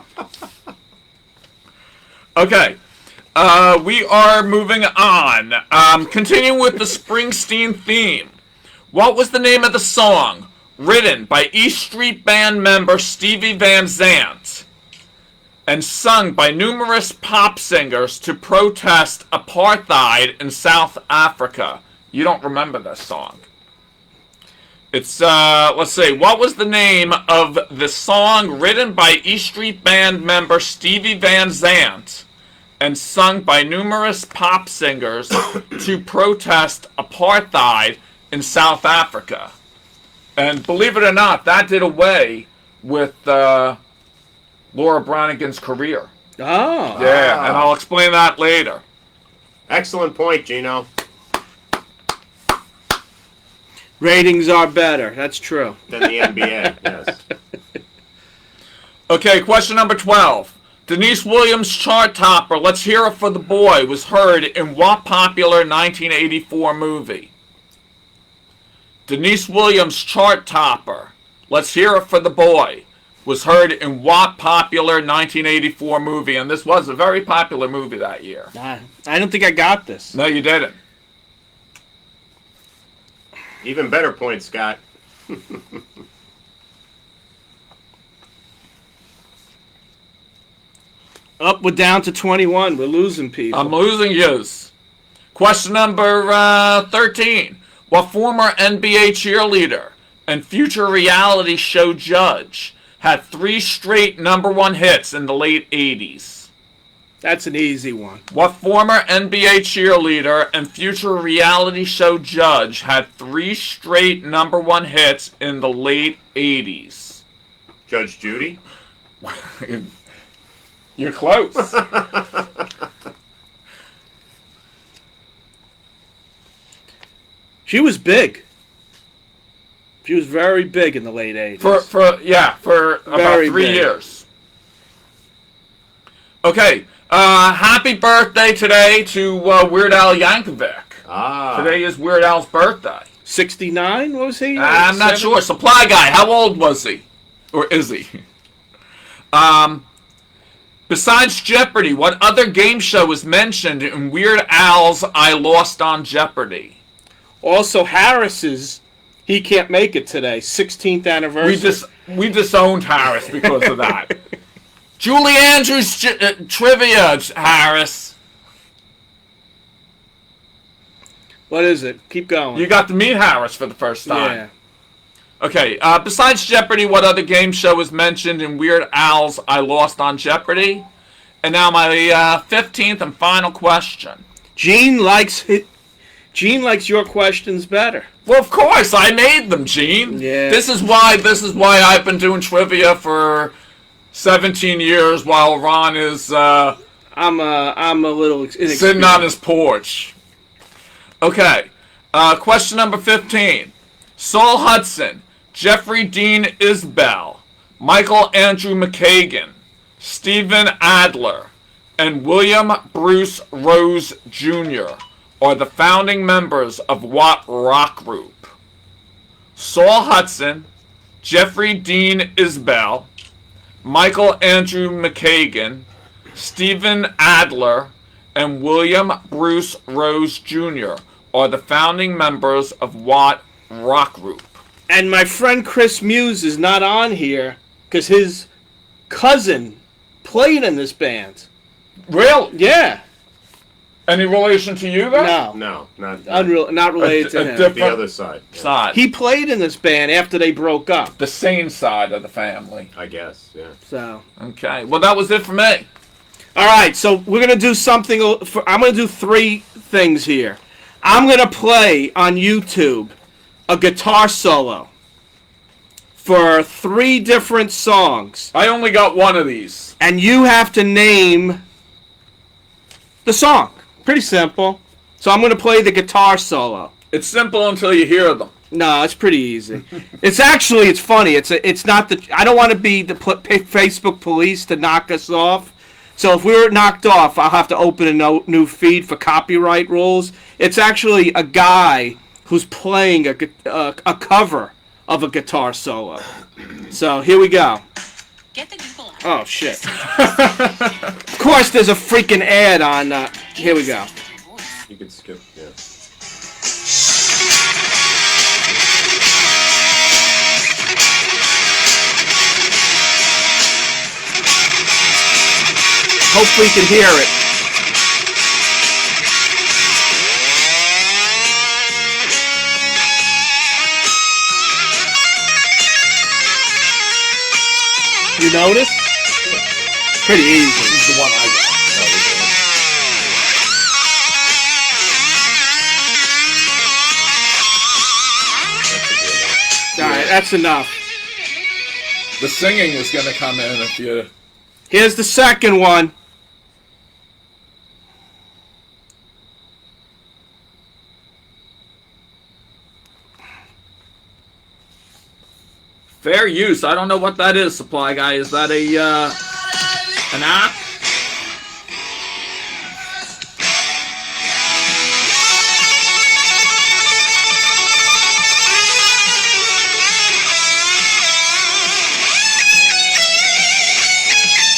A: Okay. We are moving on. Continuing with the Springsteen theme. What was the name of the song written by E Street Band member Stevie Van Zandt and sung by numerous pop singers to protest apartheid in South Africa? You don't remember this song. It's, let's see, what was the name of the song written by E Street Band member Stevie Van Zandt and sung by numerous pop singers to protest apartheid in South Africa? And believe it or not, that did away with Laura Branigan's career.
B: Oh.
A: Yeah, and I'll explain that later.
C: Excellent point, Gino.
B: Ratings are better. That's true.
C: Than the NBA, yes.
A: Okay, question number 12. Denise Williams' chart topper, Let's Hear It for the Boy, was heard in what popular 1984 movie? Denise Williams' chart topper, Let's Hear It for the Boy, was heard in what popular 1984 movie? And this was a very popular movie that year.
B: I don't think I got this.
A: No, you didn't.
C: Even better point, Scott.
B: Up, we're down to 21. We're losing people.
A: I'm losing yous. Question number 13. What former NBA cheerleader and future reality show judge had 3 straight #1 hits in the late 80s?
B: That's an easy one.
A: What former NBA cheerleader and future reality show judge had 3 straight #1 hits in the late 80s?
C: Judge Judy?
A: You're close.
B: She was big. She was very big in the late 80s.
A: for about
B: Very
A: 3
B: big.
A: years. Okay. Happy birthday today to Weird Al Yankovic.
C: Ah.
A: Today is Weird Al's birthday.
B: 69? What was he?
A: I'm not
B: 70?
A: sure. Supply Guy, how old was he? Or is he? Besides Jeopardy, what other game show was mentioned in Weird Al's I Lost on Jeopardy?
B: Also, Harris's He Can't Make It Today, 16th anniversary.
A: We disowned Harris because of that. Julie Andrews trivia, Harris.
B: What is it? Keep going.
A: You got to meet Harris for the first time.
B: Yeah.
A: Okay, besides Jeopardy, what other game show was mentioned in Weird Al's I Lost on Jeopardy? And now my 15th and final question.
B: Gene likes your questions better.
A: Well, of course, I made them, Gene.
B: Yeah.
A: This is why I've been doing trivia for 17 years while Ron is
B: I'm a little inexperienced.
A: sitting on his porch. Okay, question number 15. Saul Hudson, Jeffrey Dean Isbell, Michael Andrew McKagan, Stephen Adler, and William Bruce Rose Jr. are the founding members of what rock group? Saul Hudson, Jeffrey Dean Isbell, Michael Andrew McKagan, Stephen Adler, and William Bruce Rose Jr. are the founding members of what rock group?
B: And my friend Chris Muse is not on here because his cousin played in this band.
A: Really?
B: Yeah.
A: Any relation to you, then?
B: No.
C: No, not
B: Not related to him.
C: the other side. Yeah,
A: Side.
B: He played in this band after they broke up.
A: The sane side of the family.
C: I guess, yeah.
B: So,
A: Okay. Well, that was it for me.
B: all right. So we're gonna do something. I'm gonna do 3 things here. I'm gonna play on YouTube a guitar solo for 3 different songs,
A: I only got one of these.
B: and you have to name the song. Pretty simple. So I'm gonna play the guitar solo.
A: It's simple until you hear them.
B: No, it's pretty easy. It's funny. It's not the. I don't want to be the Facebook police to knock us off, So if we were knocked off, I'll have to open a new feed for copyright rules. It's actually a guy who's playing a cover of a guitar solo. So here we go.
F: Get the Google app.
B: Oh, shit. Of course, there's a freaking ad on... here we go.
C: You could skip, yeah.
B: Hopefully you can hear it. You notice? Pretty easy.
A: This is the one I got.
B: Alright, that's enough.
A: The singing is going to come in if you...
B: Here's the second one.
A: Fair use. I don't know what that is, Supply Guy. Is that an app?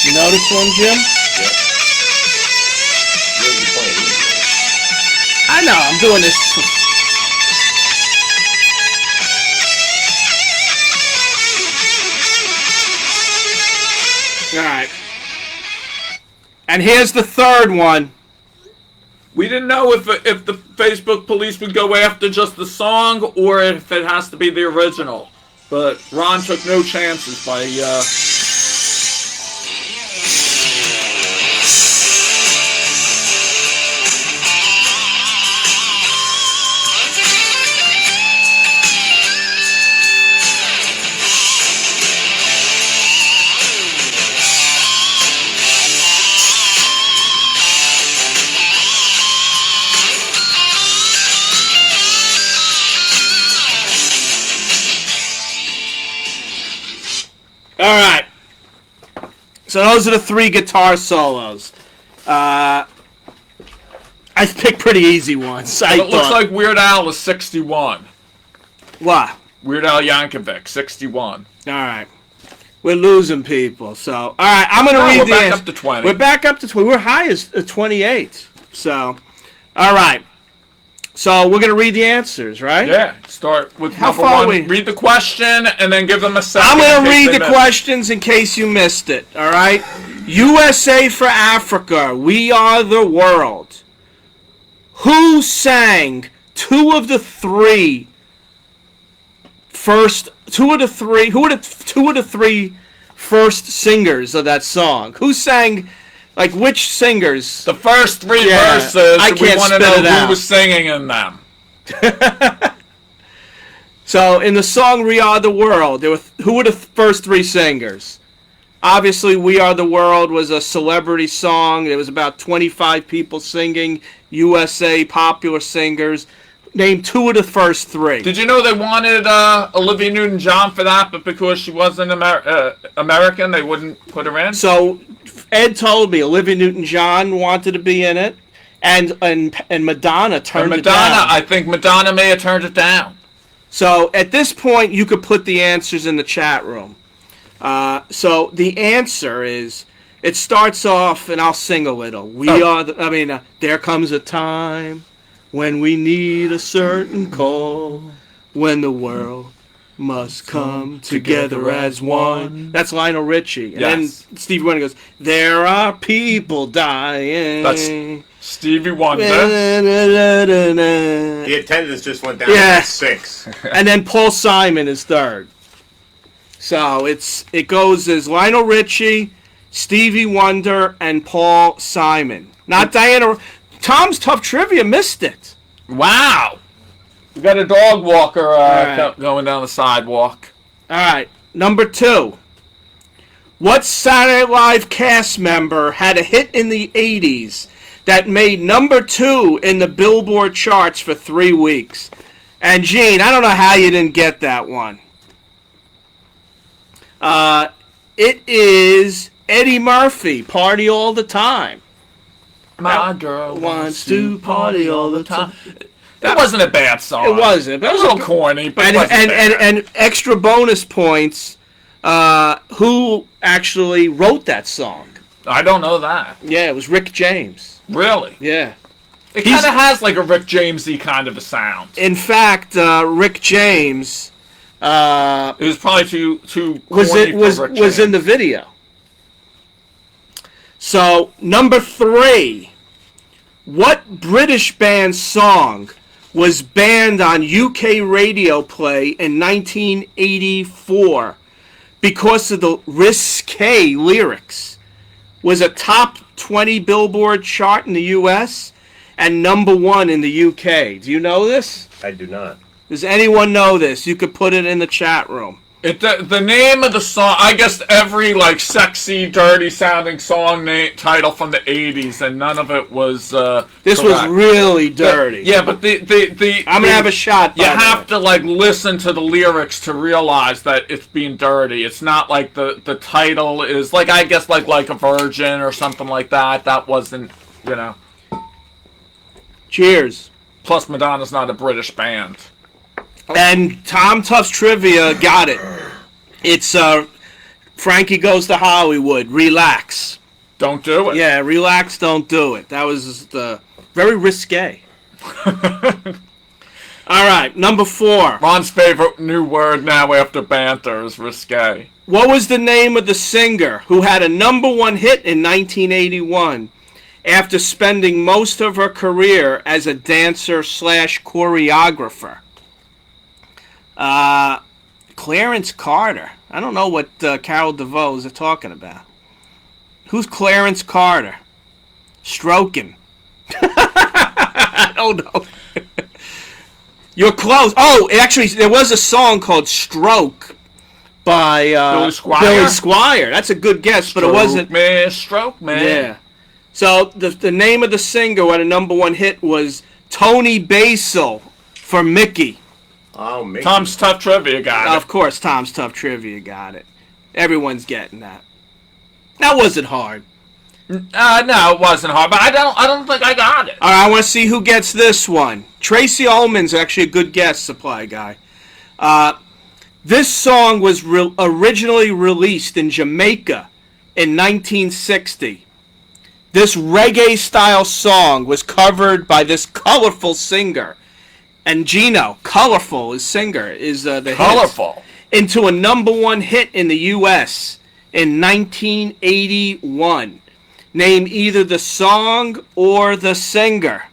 B: You know this one, Jim? I know, I'm doing this. Alright. And here's the third one.
A: We didn't know if the Facebook police would go after just the song or if it has to be the original. But Ron took no chances by
B: Alright. So those are the three guitar solos. I picked pretty easy ones.
A: It looks like Weird Al is 61.
B: What?
A: Weird Al Yankovic, 61.
B: Alright. We're losing people. So, alright, I'm going to read
A: we're
B: the
A: back
B: answer.
A: up to 20.
B: We're back up to 20. We're high as 28. So, alright. So, we're going to read the answers, right?
A: Yeah, start with
B: How
A: number
B: far
A: one.
B: we-
A: Read the question and then give them a second.
B: I'm going
A: in
B: to
A: case
B: read
A: they
B: the
A: missed.
B: questions in case you missed it, alright? USA for Africa, We Are the World. Who sang two of the three first singers of that song? Who sang, like, which singers?
A: The first three
B: Yeah,
A: verses,
B: I
A: we
B: can't
A: want to
B: spit
A: know
B: it out.
A: who was singing in them.
B: So, in the song We Are the World, who were the first three singers? Obviously, We Are the World was a celebrity song. There was about 25 people singing, USA popular singers. Name two of the first three.
A: Did you know they wanted Olivia Newton-John for that, but because she wasn't American, they wouldn't put her in?
B: So, Ed told me Olivia Newton-John wanted to be in it, and Madonna turned it down.
A: I think Madonna may have turned it down.
B: So at this point, you could put the answers in the chat room. So the answer is, it starts off, and I'll sing a little. There comes a time when we need a certain call, when the world must come together as one. That's Lionel Richie. And
A: Yes.
B: then Stevie Wonder goes, there are people dying.
A: That's Stevie Wonder.
C: The attendance just went down
B: Yeah.
C: to 6.
B: And then Paul Simon is third. So it goes as Lionel Richie, Stevie Wonder, and Paul Simon. Not Diana. Tom's Tough Trivia missed it.
A: Wow. We got a dog walker
B: right.
A: going down the sidewalk.
B: All right, number 2. What Saturday Night Live cast member had a hit in the 80s that made number 2 in the Billboard charts for 3 weeks? And Gene, I don't know how you didn't get that one. It is Eddie Murphy, Party All the Time.
A: My girl
B: Wants to party all the time.
A: That wasn't a bad song.
B: It wasn't. But
A: It was a little corny, but
B: and,
A: it wasn't bad.
B: and extra bonus points, who actually wrote that song?
A: I don't know that.
B: Yeah, it was Rick James.
A: Really?
B: Yeah.
A: It
B: He's-
A: kind of has like a Rick Jamesy kind of a sound.
B: In fact, Rick James
A: It was probably too
B: was
A: corny
B: it was
A: for Rick
B: was
A: James.
B: in the video. So number 3, what British band's song was banned on UK radio play in 1984 because of the risque lyrics? Was a top 20 Billboard chart in the US and number 1 in the UK. Do you know this?
E: I do not.
B: Does anyone know this? You could put it in the chat room.
A: The name of the song, I guess every like sexy, dirty sounding song title from the 80s, and none of it was
B: This was
A: correct.
B: really dirty.
A: Yeah, but the
B: I'm gonna have a shot.
A: you
B: by the
A: have
B: way.
A: to like listen to the lyrics to realize that it's being dirty. It's not like the title is like, I guess like a virgin or something like that. That wasn't, you know.
B: Cheers.
A: Plus Madonna's not a British band.
B: And Tom Tuff's trivia got it. It's Frankie Goes to Hollywood. Relax.
A: Don't do it.
B: Yeah, relax. Don't do it. That was very risque. All right, number 4.
A: Ron's favorite new word now after banter is risque.
B: What was the name of the singer who had a number 1 hit in 1981 after spending most of her career as a dancer / choreographer? Clarence Carter. I don't know what Carol DeVoe is talking about. Who's Clarence Carter? Stroking. I don't know. You're close. Oh, actually, there was a song called Stroke by
A: Billy Squier?
B: Billy Squier. That's a good guess, but it wasn't.
A: Stroke man.
B: Yeah. So the name of the singer who had a number 1 hit was Tony Basil for Mickey.
C: Oh, Mickey.
A: Tom's Tough Trivia got
B: Of course, Tom's Tough Trivia got it. Everyone's getting that. That wasn't hard.
A: it. No, it wasn't hard, but I don't think I got it.
B: All right, I want to see who gets this one. Tracy Ullman's actually a good guest, Supply Guy. This song was originally released in Jamaica in 1960. This reggae-style song was covered by this colorful singer. And Gino, colorful is singer, is the hit.
A: Colorful.
B: Into a number 1 hit in the U.S. in 1981. Name either the song or the singer.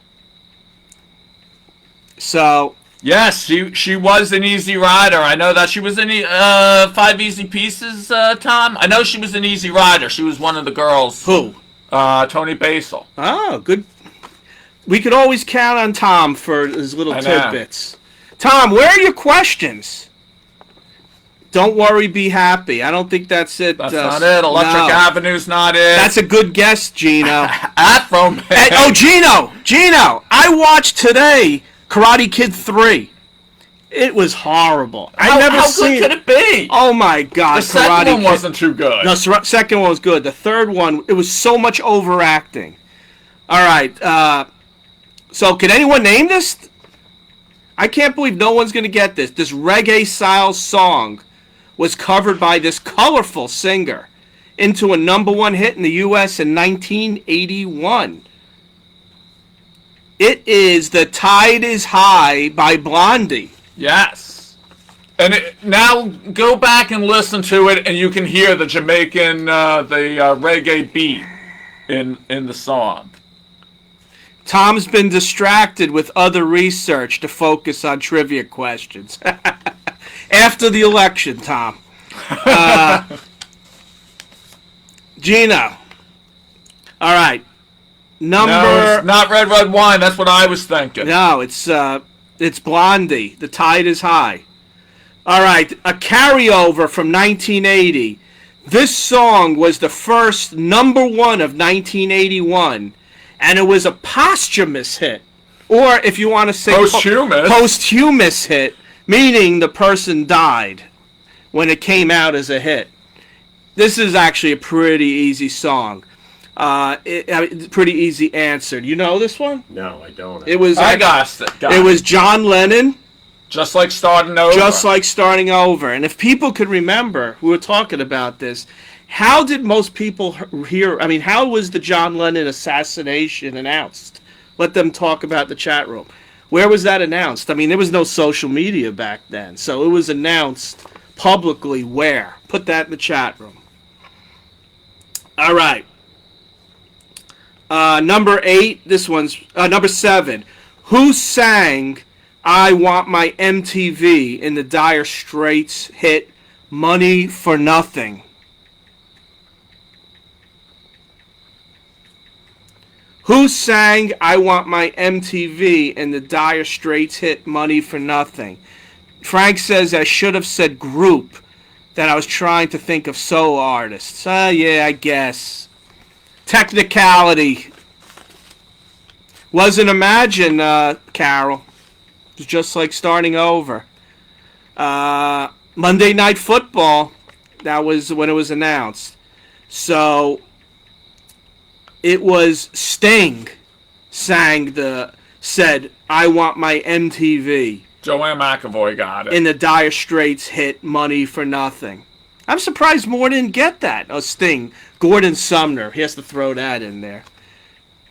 B: So,
A: Yes, she was an Easy Rider. I know that she was in 5 Easy Pieces, Tom. I know she was an Easy Rider. She was one of the girls.
B: who?
A: Tony Basil.
B: Oh, good. We could always count on Tom for his little
A: I know.
B: tidbits. Tom, where are your questions? Don't worry, be happy. I don't think that's it.
A: That's not it. Electric
B: no.
A: Avenue's not it.
B: That's a good guess, Gino.
A: Afro Man.
B: Hey, oh, Gino, I watched today Karate Kid 3. It was horrible. I never
A: how
B: seen
A: good could it be?
B: Oh my God,
A: the second
B: Karate
A: one
B: Kid.
A: wasn't too good.
B: The second one was good. The third one, it was so much overacting. All right. So, can anyone name this? I can't believe no one's going to get this. This reggae-style song was covered by this colorful singer into a number 1 hit in the U.S. in 1981. It is The Tide is High by Blondie.
A: Yes. And now go back and listen to it, and you can hear the Jamaican, the reggae beat in the song.
B: Tom's been distracted with other research to focus on trivia questions. After the election, Tom. Gino. All right.
A: No, it's not Red Red Wine. That's what I was thinking.
B: No, it's Blondie. The Tide is High. All right, a carryover from 1980. This song was the first number 1 of 1981, and it was a posthumous hit, or if you want to say posthumous hit, meaning the person died when it came out as a hit. This is actually a pretty easy song. Pretty easy answered. You know this one?
C: No, I don't.
B: It was.
A: I got it.
B: It was John Lennon.
A: Just like starting over.
B: Just like starting over. And if people could remember, we were talking about this. How did most people hear? I mean, how was the John Lennon assassination announced? Let them talk about the chat room. Where was that announced? I mean, there was no social media back then, so it was announced publicly. Where? Put that in the chat room. All right. Number 8. This one's number 7. Who sang "I Want My MTV" in the Dire Straits hit "Money for Nothing"? Who sang "I Want My MTV" in the Dire Straits hit "Money for Nothing"? Frank says I should have said group, that I was trying to think of solo artists. Yeah, I guess. Technicality. Wasn't Imagine, Carol. It was just like starting over. Monday Night Football. That was when it was announced. So it was Sting said, "I Want My MTV."
A: Joanne McAvoy got it.
B: In the Dire Straits hit "Money for Nothing." I'm surprised more didn't get that. Oh, Sting. Gordon Sumner. He has to throw that in there.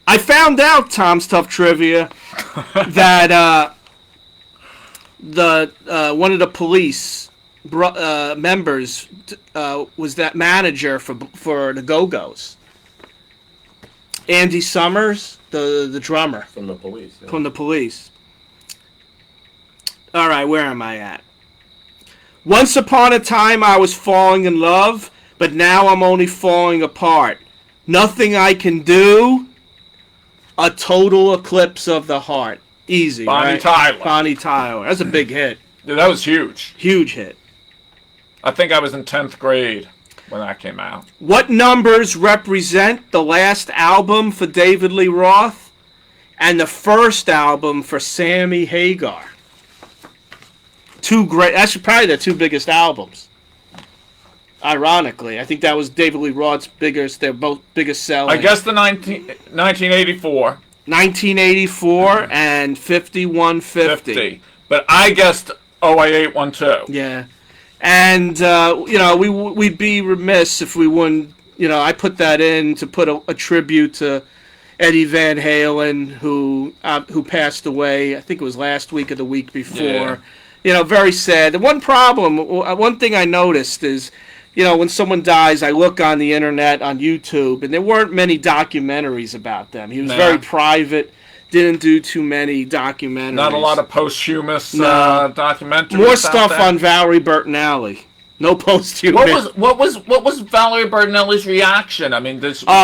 B: I found out, Tom's Tough Trivia, that one of the police members was that manager for the Go-Go's. Andy Summers, the drummer.
C: From the police. Yeah.
B: From the police. All right, where am I at? Once upon a time I was falling in love, but now I'm only falling apart. Nothing I can do. A total eclipse of the heart. Easy,
A: Bonnie
B: right?
A: Tyler.
B: Bonnie Tyler. That's a big hit.
A: Yeah, that was huge.
B: Huge hit.
A: I think I was in 10th grade when that came out.
B: What numbers represent the last album for David Lee Roth and the first album for Sammy Hagar? Two great. That's probably the two biggest albums. Ironically, I think that was David Lee Roth's biggest. They're both biggest selling.
A: I guess the 1984.
B: 1984 and 5150.
A: But I guessed OI8 one too.
B: Yeah, and we'd be remiss if we wouldn't. I put that in to put a tribute to Eddie Van Halen, who passed away. I think it was last week or the week before.
A: Yeah.
B: Very sad. The one thing I noticed is, when someone dies, I look on the internet, on YouTube, and there weren't many documentaries about them. He was very private, didn't do too many documentaries.
A: Not a lot of posthumous documentaries.
B: More stuff on Valerie Bertinelli. No posthumous.
A: What was Valerie Bertinelli's reaction? I mean,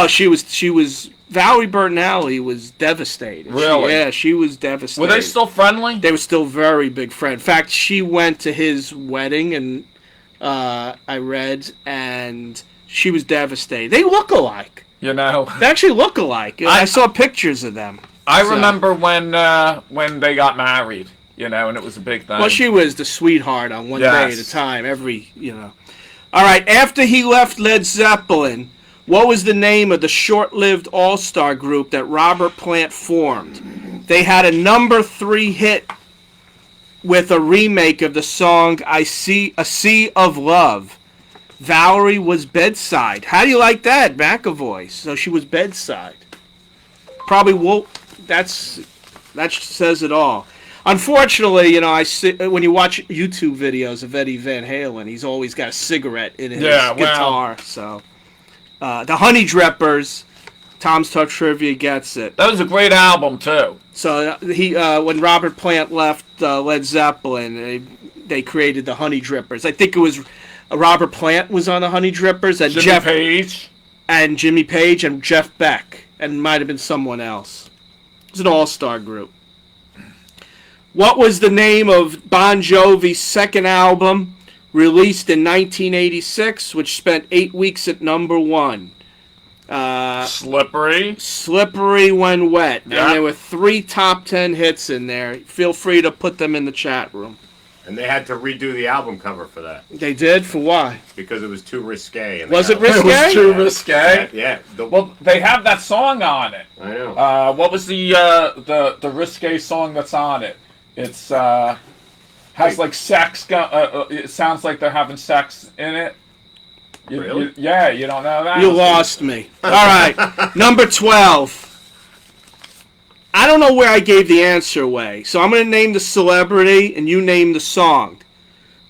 B: she was Valerie Bertinelli was devastated.
A: Really?
B: She was devastated.
A: Were they still friendly?
B: They were still very big friends. In fact, she went to his wedding, and I read, and she was devastated. They look alike.
A: They
B: actually look alike. I saw pictures of them.
A: I remember when they got married, and it was a big thing.
B: Well, she was the sweetheart on one day at a time. All right, after he left Led Zeppelin, what was the name of the short-lived all-star group that Robert Plant formed? They had a number 3 hit with a remake of the song "I See a Sea of Love." Valerie was bedside. How do you like that, McAvoy? So she was bedside. Probably won't. That says it all. Unfortunately, when you watch YouTube videos of Eddie Van Halen, he's always got a cigarette in his guitar. So the Honey Drippers, Tom's Tough Trivia gets it.
A: That was a great album too.
B: So when Robert Plant left Led Zeppelin, they created the Honey Drippers. I think it was Robert Plant was on the Honey Drippers, and Jimmy Page and Jeff Beck, and might have been someone else. It was an all-star group. What was the name of Bon Jovi's second album, released in 1986, which spent 8 weeks at number 1? Slippery When Wet. Yeah. And there were 3 top 10 hits in there. Feel free to put them in the chat room.
C: And they had to redo the album cover for that
B: They did? For why?
C: because it was too risque. And they
B: Was
C: had
B: it
C: to-
A: It was
B: risque?
A: too risque.
C: Yeah.
A: Well, they have that song on it.
C: I know.
A: What was the risque song that's on it? It's has like sex. It sounds like they're having sex in it.
C: Really?
A: Yeah, you don't know that.
B: You lost me. All right. Number 12. I don't know where I gave the answer away. So I'm going to name the celebrity and you name the song.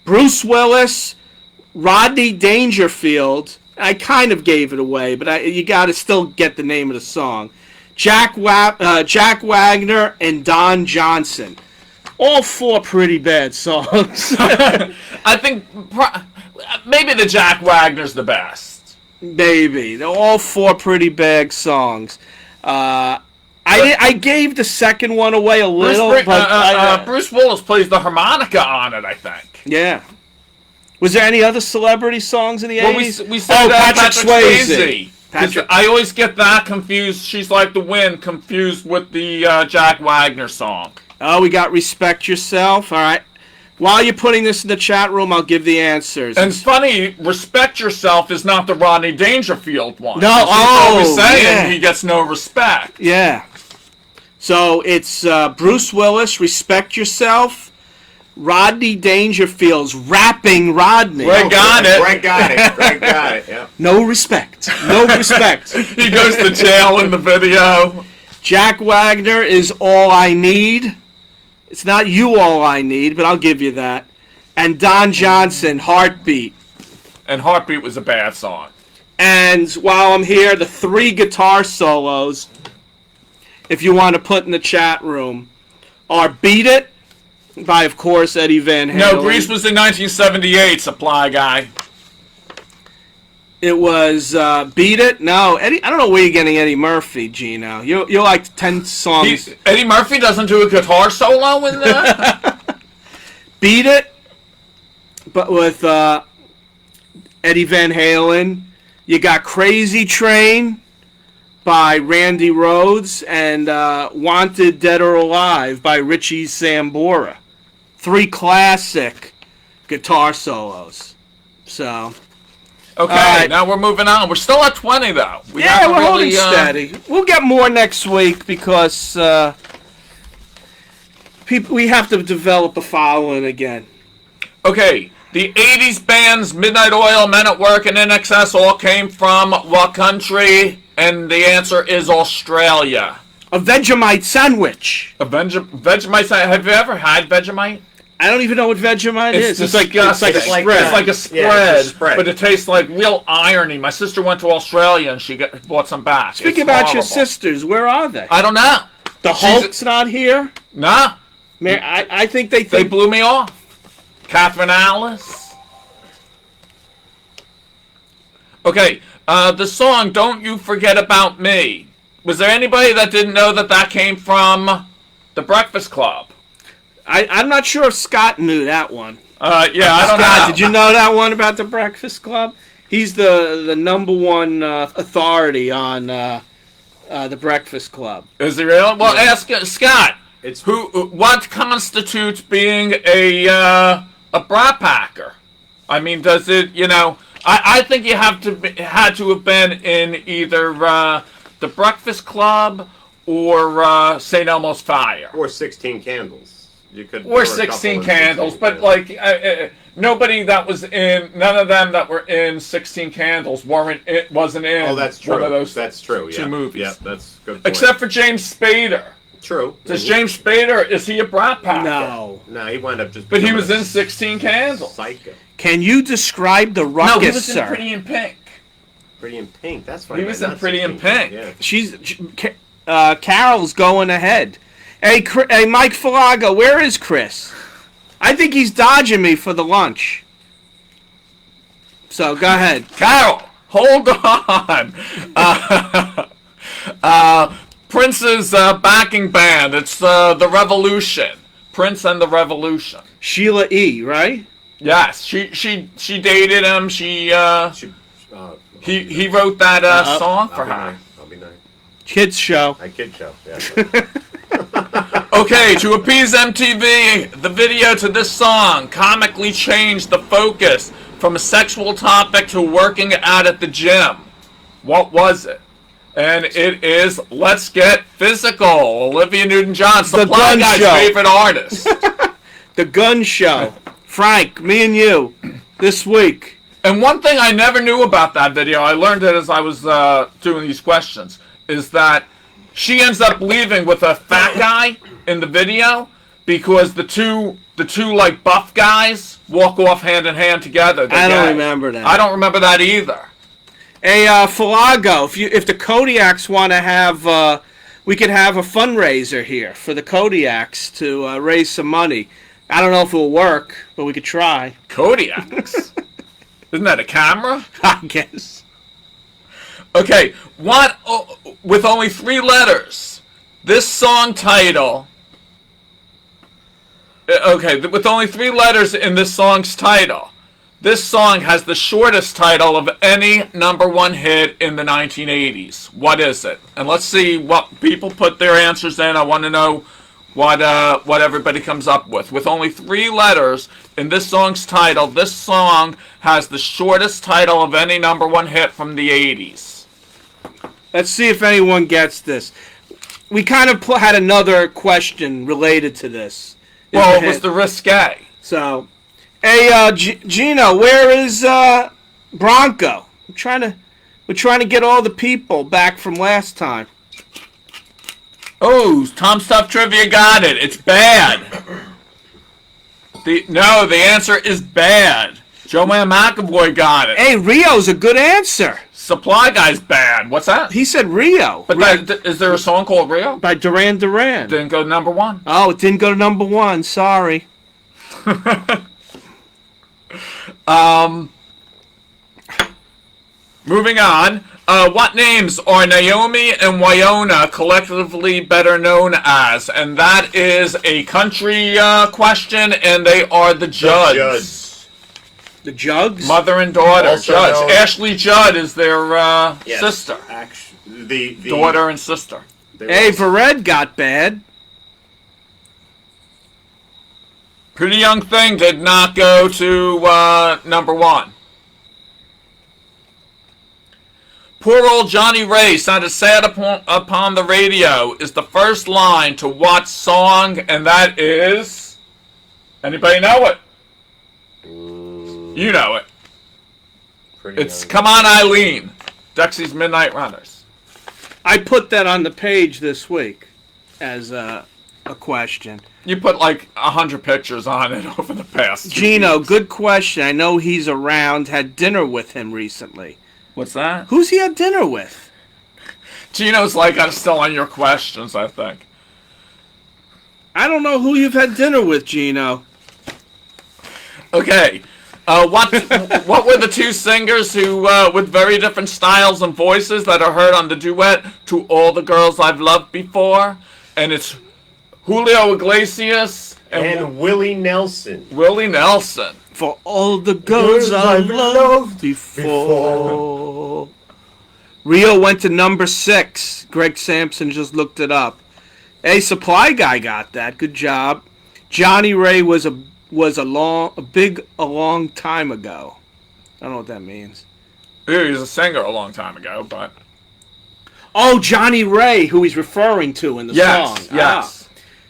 B: Bruce Willis, Rodney Dangerfield. I kind of gave it away, but you got to still get the name of the song. Jack Wagner and Don Johnson. All 4 pretty bad songs.
A: I think maybe the Jack Wagner's the best.
B: Maybe. They're all 4 pretty bad songs. I gave the second one away a little, but
A: Bruce Willis plays the harmonica on it, I think.
B: yeah. Was there any other celebrity songs in the
A: Well,
B: 80s?
A: we said
B: Patrick Swayze.
A: 'Cause I always get that confused. She's Like the Wind confused with the Jack Wagner song.
B: Oh, we got Respect Yourself. All right. While you're putting this in the chat room, I'll give the answers.
A: And funny, Respect Yourself is not the Rodney Dangerfield one.
B: No,
A: She's always saying
B: yeah.
A: he gets no respect.
B: Yeah. So it's Bruce Willis, Respect Yourself. Rodney Dangerfield's Rapping Rodney.
A: Greg got it.
C: Greg got it. Greg got it. Yeah.
B: No respect. No respect.
A: He goes to jail in the video.
B: Jack Wagner is All I Need. It's not You All I Need, but I'll give you that. And Don Johnson, Heartbeat.
A: And Heartbeat was a bad song.
B: And while I'm here, the 3 guitar solos, if you want to put in the chat room, are Beat It by, of course, Eddie Van Halen.
A: No, Grease was in 1978, Supply Guy.
B: It was Beat It. No, Eddie. I don't know where you're getting Eddie Murphy, Gino. You're like 10 songs.
A: Eddie Murphy doesn't do a guitar solo in there?
B: Beat It, but with Eddie Van Halen. You got Crazy Train by Randy Rhoads and Wanted Dead or Alive by Richie Sambora. 3 classic guitar solos. So,
A: Okay,
B: right.
A: now we're moving on. We're still at 20, though. We
B: yeah,
A: haven't
B: we're holding
A: really,
B: steady. We'll get more next week because we have to develop a following again.
A: Okay, the 80s bands Midnight Oil, Men at Work, and NXS all came from what country? And the answer is Australia.
B: A Vegemite sandwich.
A: Vegemite. Have you ever had Vegemite?
B: I don't even know what Vegemite is. It's like a
A: disgusting.
B: spread.
A: It's like a spread,
C: Yeah, it's a spread.
A: but it tastes like real irony. My sister went to Australia and she bought some back.
B: Speaking
A: It's
B: about your
A: horrible.
B: sisters, where are they?
A: I don't know.
B: The Hulk's not here.
A: Nah,
B: I think they
A: they
B: think.
A: blew me off. Catherine Alice. Okay, the song "Don't You Forget About Me." Was there anybody that didn't know that came from The Breakfast Club?
B: I'm not sure if Scott knew that one.
A: Yeah, I don't
B: Scott,
A: know.
B: did you know that one about the Breakfast Club? He's the number one authority on the Breakfast Club.
A: Is he real? Well, ask Scott.
C: It's
A: What constitutes being a brat packer? I mean, does it? I think you had to have been in either the Breakfast Club or St. Elmo's Fire.
C: or 16 Candles. You could.
A: Or
C: there were a couple
A: 16
C: of
A: Candles,
C: 16
A: but like nobody that was in, none of them that were in 16 Candles wasn't in.
C: Oh, that's true.
A: One of those
C: That's true.
A: two
C: Yeah.
A: movies.
C: Yeah, that's a good. Point.
A: Except for James Spader.
C: True.
A: Does James Spader, is he a brat packer?
B: No.
C: No, he wound up just.
A: But he
C: becoming
A: was
C: a
A: in 16 Candles.
C: Psycho.
B: Can you describe the ruckus,
A: No, he was
B: sir?
A: in Pretty in Pink.
C: Pretty in Pink. That's right.
A: He was in Pretty in Pink.
C: Yeah.
B: Carol's going ahead. Hey, Mike Falaga, where is Chris? I think he's dodging me for the lunch. So go ahead.
A: Carol, hold on. Prince's backing band. It's the Revolution. Prince and the Revolution.
B: Sheila E., right?
A: Yes, she dated him. He wrote that song for her.
C: I'll be nice.
B: Kids show.
C: I kid show. Yeah.
A: Okay, to appease MTV, the video to this song comically changed the focus from a sexual topic to working out at the gym. What was it? And it is Let's Get Physical, Olivia Newton-John, Supply
B: Gun
A: Guy's
B: Show.
A: favorite artist.
B: The Gun Show. Frank, me and you, this week.
A: And one thing I never knew about that video, I learned it as I was doing these questions, is that she ends up leaving with a fat guy in the video because the two like buff guys walk off hand in hand together.
B: I don't
A: gay.
B: remember that.
A: I don't remember that either.
B: Hey, Falago, if the Kodiaks want to have, we could have a fundraiser here for the Kodiaks to raise some money. I don't know if it will work, but we could try.
A: Kodiaks. Isn't that a camera?
B: I guess.
A: Okay, what? Oh, with only 3 letters, this song title. Okay, with only 3 letters in this song's title, this song has the shortest title of any #1 hit in the 1980s. What is it? And let's see what people put their answers in. I want to know what everybody comes up with. With only 3 letters in this song's title, this song has the shortest title of any #1 hit from the 80s.
B: Let's see if anyone gets this. We kind of had another question related to this.
A: Well, it was the risque.
B: So, hey, Gino, where is Bronco? We're trying to get all the people back from last time.
A: Oh, Tom Stuff Trivia got it. It's bad. The answer is bad. Joanne McAvoy got it.
B: Hey, Rio's a good answer.
A: Supply Guy's bad. What's that?
B: He said Rio.
A: But is there a song called Rio?
B: By Duran Duran.
A: Didn't go #1.
B: Oh, it didn't go to #1. Sorry.
A: Moving on. What names are Naomi and Wyona collectively better known as? And that is a country question, and they are the Judds.
B: The Jugs?
A: Mother and daughter,
C: Also
A: Judds.
C: known-
A: Ashley Judd is their
C: Yes,
A: sister.
C: Actually, the
A: Daughter and sister.
B: Hey, Vered got bad.
A: Pretty Young Thing did not go to #1. Poor old Johnny Ray sounded sad upon the radio is the first line to what song, and that is... Anybody know it? You know it. It's Come On Eileen, Dexy's Midnight Runners.
B: I put that on the page this week as a question.
A: You put like 100 pictures on it over the past 2
B: Gino,
A: weeks.
B: good question. I know he's around. Had dinner with him recently.
A: What's that?
B: Who's he had dinner with?
A: Gino's like, I'm still on your questions, I think.
B: I don't know who you've had dinner with, Gino.
A: Okay. What were the 2 singers who with very different styles and voices that are heard on the duet To All the Girls I've Loved Before? And it's Julio Iglesias
C: and Willie Nelson.
A: Willie Nelson.
B: For all the girls I've loved before. Rio went to #6. Greg Sampson just looked it up. Hey, Supply Guy got that. Good job. Johnny Ray was a long time ago. I don't know what that means.
A: He was a singer a long time ago, but...
B: Oh, Johnny Ray, who he's referring to in the song.
A: Yes.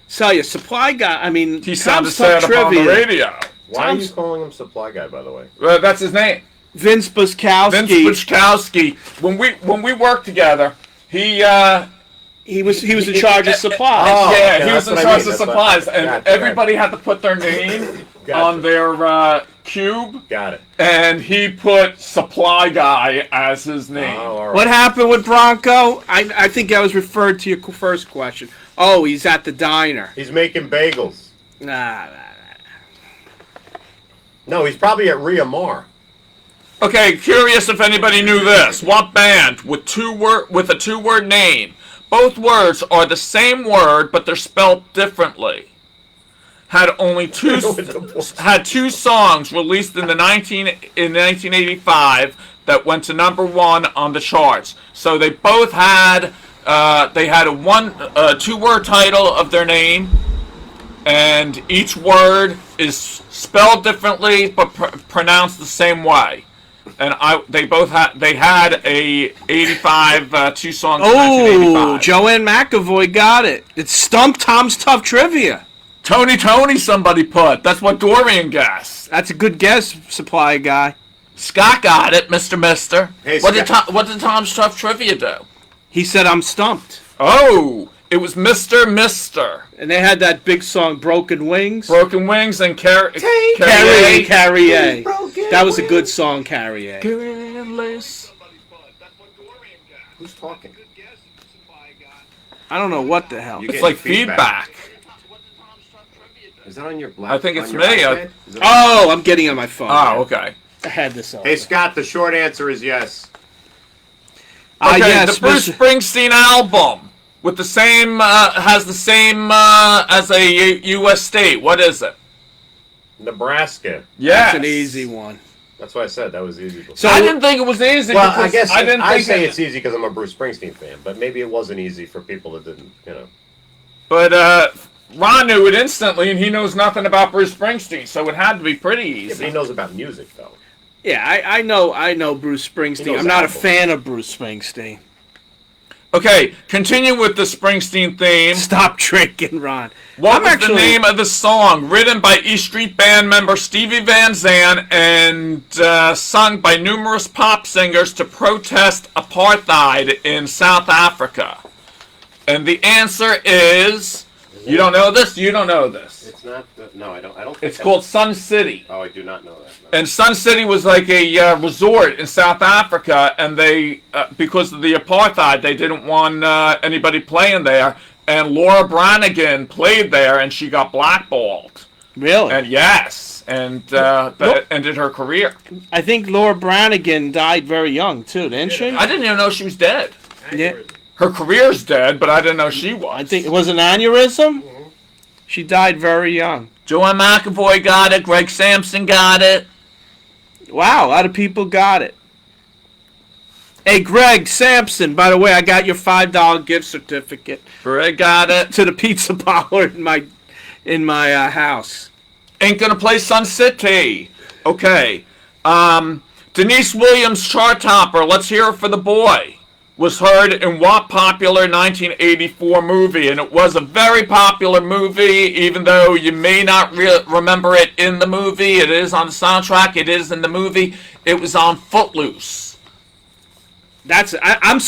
B: So your Supply Guy, I mean,
A: He
B: Tom's
A: sounded
B: Tough
A: sad upon the radio.
C: Why are you calling him Supply Guy, by the way?
A: That's his name.
B: Vince Buskowski.
A: Vince Buchkowski. When we worked together, he
B: was in charge of supplies.
C: Oh,
A: yeah,
C: okay,
A: he was
C: that's
A: in
C: what I
A: charge
C: mean,
A: of
C: that's
A: supplies,
C: what-
A: and
C: gotcha,
A: everybody had to put their name
C: Gotcha.
A: on their cube,
C: Got it.
A: and he put Supply Guy as his name.
C: Oh, all right.
B: What happened with Bronco? I think I was referred to your first question. Oh, he's at the diner.
C: He's making bagels.
B: Nah.
C: No, he's probably at Ria Mar.
A: Okay, curious if anybody knew this. What band with a 2-word name? Both words are the same word, but they're spelled differently. Had only two songs released in 1985 that went to #1 on the charts. So they both had a 2-word title of their name, and each word is spelled differently but pronounced the same way. And they had a 85 two songs. In
B: Oh,
A: 1985.
B: Joanne McAvoy got it. It's Stump Tom's Tough Trivia.
A: Tony, somebody put. That's what Dorian guessed.
B: That's a good guess, supply guy.
A: Scott got it, Mister.
C: Hey,
A: what did
C: Scott.
A: what did Tom's Tough Trivia do?
B: He said I'm stumped.
A: Oh, it was Mister.
B: And they had that big song, Broken Wings.
A: Broken Wings and Carrie.
B: Carrie. That was a good song, Carrie.
A: Who's
C: Who's talking?
B: I don't know what the hell.
C: You
A: It's
C: get
A: like
C: feedback.
A: feedback.
C: Is that on your black?
A: I think it's
C: on your
A: me.
C: iPad? Is it-
B: Oh, I'm getting on my phone.
A: Oh, okay.
B: I had this on.
C: Hey Scott, the short answer is yes.
A: Okay,
B: Yes,
A: the Bruce
B: Mr.
A: Springsteen album with the same has the same as a U.S. state. What is it?
C: Nebraska.
A: Yes,
B: That's an easy one.
C: That's why I said that was easy.
B: So
A: I didn't think it was easy.
C: Well,
A: because
C: I guess
A: I didn't think
C: say
A: it-
C: it's easy because I'm a Bruce Springsteen fan, but maybe it wasn't easy for people that didn't,
A: But Ron knew it instantly, and he knows nothing about Bruce Springsteen, so it had to be pretty
C: Yeah, but
A: easy.
C: he knows about music though.
B: Yeah, I know Bruce
C: He
B: Springsteen.
C: knows
B: I'm not a
C: albums.
B: fan of Bruce Springsteen.
A: Okay, continue with the Springsteen theme.
B: Stop drinking, Ron.
A: What was the name of the song? Written by E Street Band member Stevie Van Zandt and sung by numerous pop singers to protest apartheid in South Africa. And the answer is... You don't know this? You don't know this.
E: It's not. No, I don't. I don't. Think
A: It's called Sun City.
E: Oh, I do not know that. No.
A: And Sun City was like a resort in South Africa, and they, because of the apartheid, they didn't want anybody playing there. And Laura Branigan played there, and she got blackballed.
B: Really?
A: And yes, and that ended her career.
B: I think Laura Branigan died very young too, didn't she?
A: I didn't even know she was dead.
B: Yeah.
A: Her career's dead, but I didn't know she was.
B: I think it was an aneurysm. She died very young.
A: Joanne McAvoy got it. Greg Sampson got it.
B: Wow, a lot of people got it. Hey, Greg Sampson, by the way, I got your $5 gift certificate
A: Greg got it.
B: to the pizza parlor in my house.
A: Ain't gonna play Sun City. Okay. Denise Williams' chart topper, Let's Hear It for the Boy, was heard in what popular 1984 movie? And it was a very popular movie, even though you may not remember it in the movie. It is on the soundtrack. It is in the movie. It was on Footloose.
B: I'm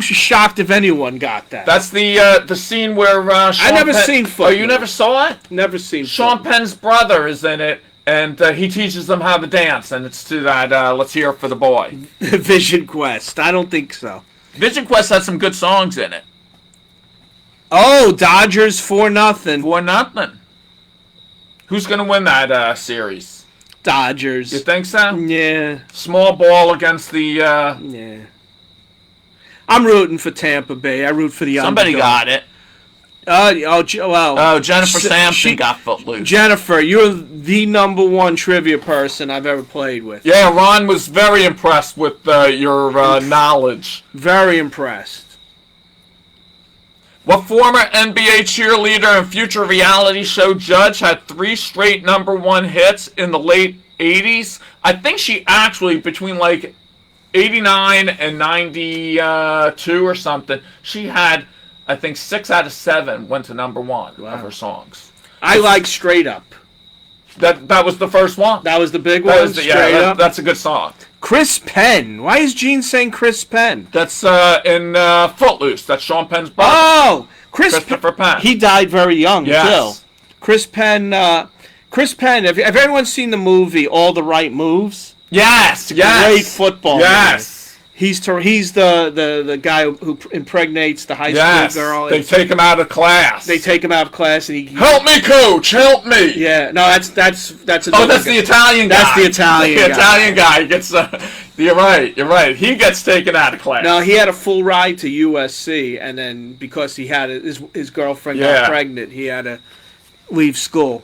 B: shocked if anyone got that.
A: That's the scene where Sean
B: never
A: Penn,
B: seen
A: Oh,
B: Footloose.
A: you never saw it?
B: Never seen
A: Sean
B: Footloose.
A: Penn's brother is in it, and he teaches them how to dance, and it's to that Let's Hear It for the Boy.
B: Vision Quest. I don't think so.
A: Vision Quest had some good songs in it.
B: Oh, Dodgers 4-0.
A: 4-0. Who's going to win that series?
B: Dodgers.
A: You think so?
B: Yeah.
A: Small ball against the...
B: Yeah. I'm rooting for Tampa Bay. I root for the
A: somebody
B: underdog.
A: got it.
B: Well.
A: Jennifer Sampson
B: she-
A: got Footloose.
B: Jennifer, you're the #1 trivia person I've ever played with.
A: Yeah, Ron was very impressed with your knowledge.
B: Very impressed.
A: What former NBA cheerleader and future reality show judge had 3 straight #1 hits in the late 80s? I think she actually, between like 89 and 92 or something, she had, I think, 6 out of 7 went to #1 of her songs.
B: I like Straight Up.
A: That was the first one.
B: That was the big
A: That
B: one.
A: was
B: Straight Up.
A: that's a good song.
B: Chris Penn. Why is Gene saying Chris Penn?
A: That's in Footloose. That's Sean Penn's brother.
B: Oh,
A: Christopher Penn.
B: He died very young
A: Yes.
B: too. Chris Penn. Chris Penn. Have anyone seen the movie All the Right Moves?
A: Yes.
B: Great football.
A: Yes.
B: He's the guy who impregnates the high
A: Yes.
B: school girl.
A: They take him out of class.
B: They take him out of class and he.
A: Help me, coach. Help me.
B: Yeah. No, that's a.
A: Oh, that's the Italian guy.
B: That's the Italian
A: The
B: guy.
A: Italian guy gets. You're right. You're right. He gets taken out of class.
B: No, he had a full ride to USC, and then because he had his girlfriend
A: Yeah.
B: got pregnant, he had to leave school.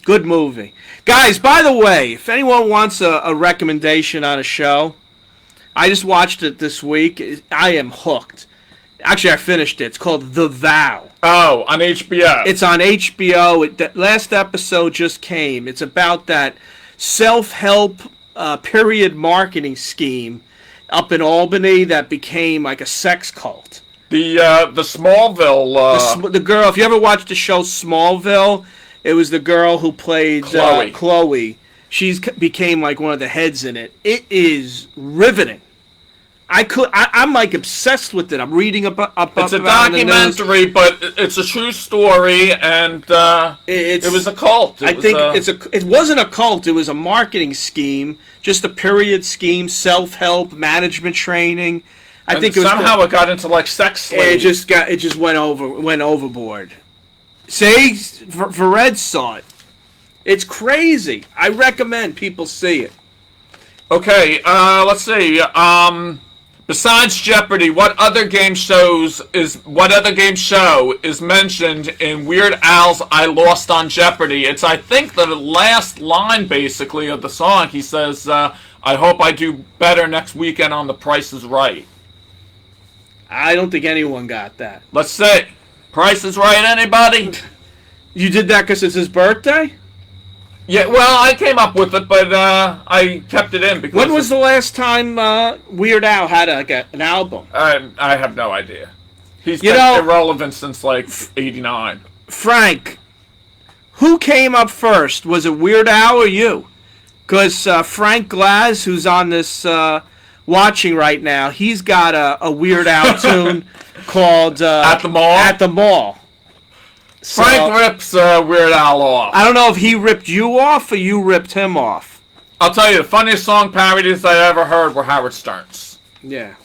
B: Good movie, guys. By the way, if anyone wants a recommendation on a show, I just watched it this week. I am hooked. Actually, I finished it. It's called The Vow.
A: Oh, on HBO.
B: It's on HBO. The last episode just came. It's about that self-help period marketing scheme up in Albany that became like a sex cult.
A: the Smallville.
B: The girl, if you ever watched the show Smallville, it was the girl who played
A: Chloe.
B: Chloe. Became like one of the heads in it. It is riveting. I'm like obsessed with it. I'm reading
A: It's a
B: about it in the news.
A: documentary, but it's a true story, and it was a cult.
B: It wasn't a cult. It was a marketing scheme, just a period scheme, self-help, management training. I think it was
A: somehow it got into like sex slaves.
B: it just went overboard. See, Vered saw it. It's crazy. I recommend people see it.
A: Okay, let's see. Besides Jeopardy, what other game show is mentioned in Weird Al's "I Lost on Jeopardy"? It's, I think, the last line basically of the song. He says, "I hope I do better next weekend on The Price is Right."
B: I don't think anyone got that.
A: Let's see. Price is Right, anybody?
B: You did that because it's his birthday?
A: Yeah, well, I came up with it, but I kept it in because...
B: When was the last time Weird Al had an album?
A: I have no idea. He's
B: You
A: been
B: know-
A: irrelevant since, like, 89.
B: Frank, who came up first? Was it Weird Al or you? Because Frank Glass, who's on this watching right now, he's got a Weird Al tune called
A: At the Mall?
B: At the Mall. So,
A: Frank rips Weird Al off.
B: I don't know if he ripped you off or you ripped him off.
A: I'll tell you, the funniest song parodies I ever heard were Howard Stern's.
B: Yeah.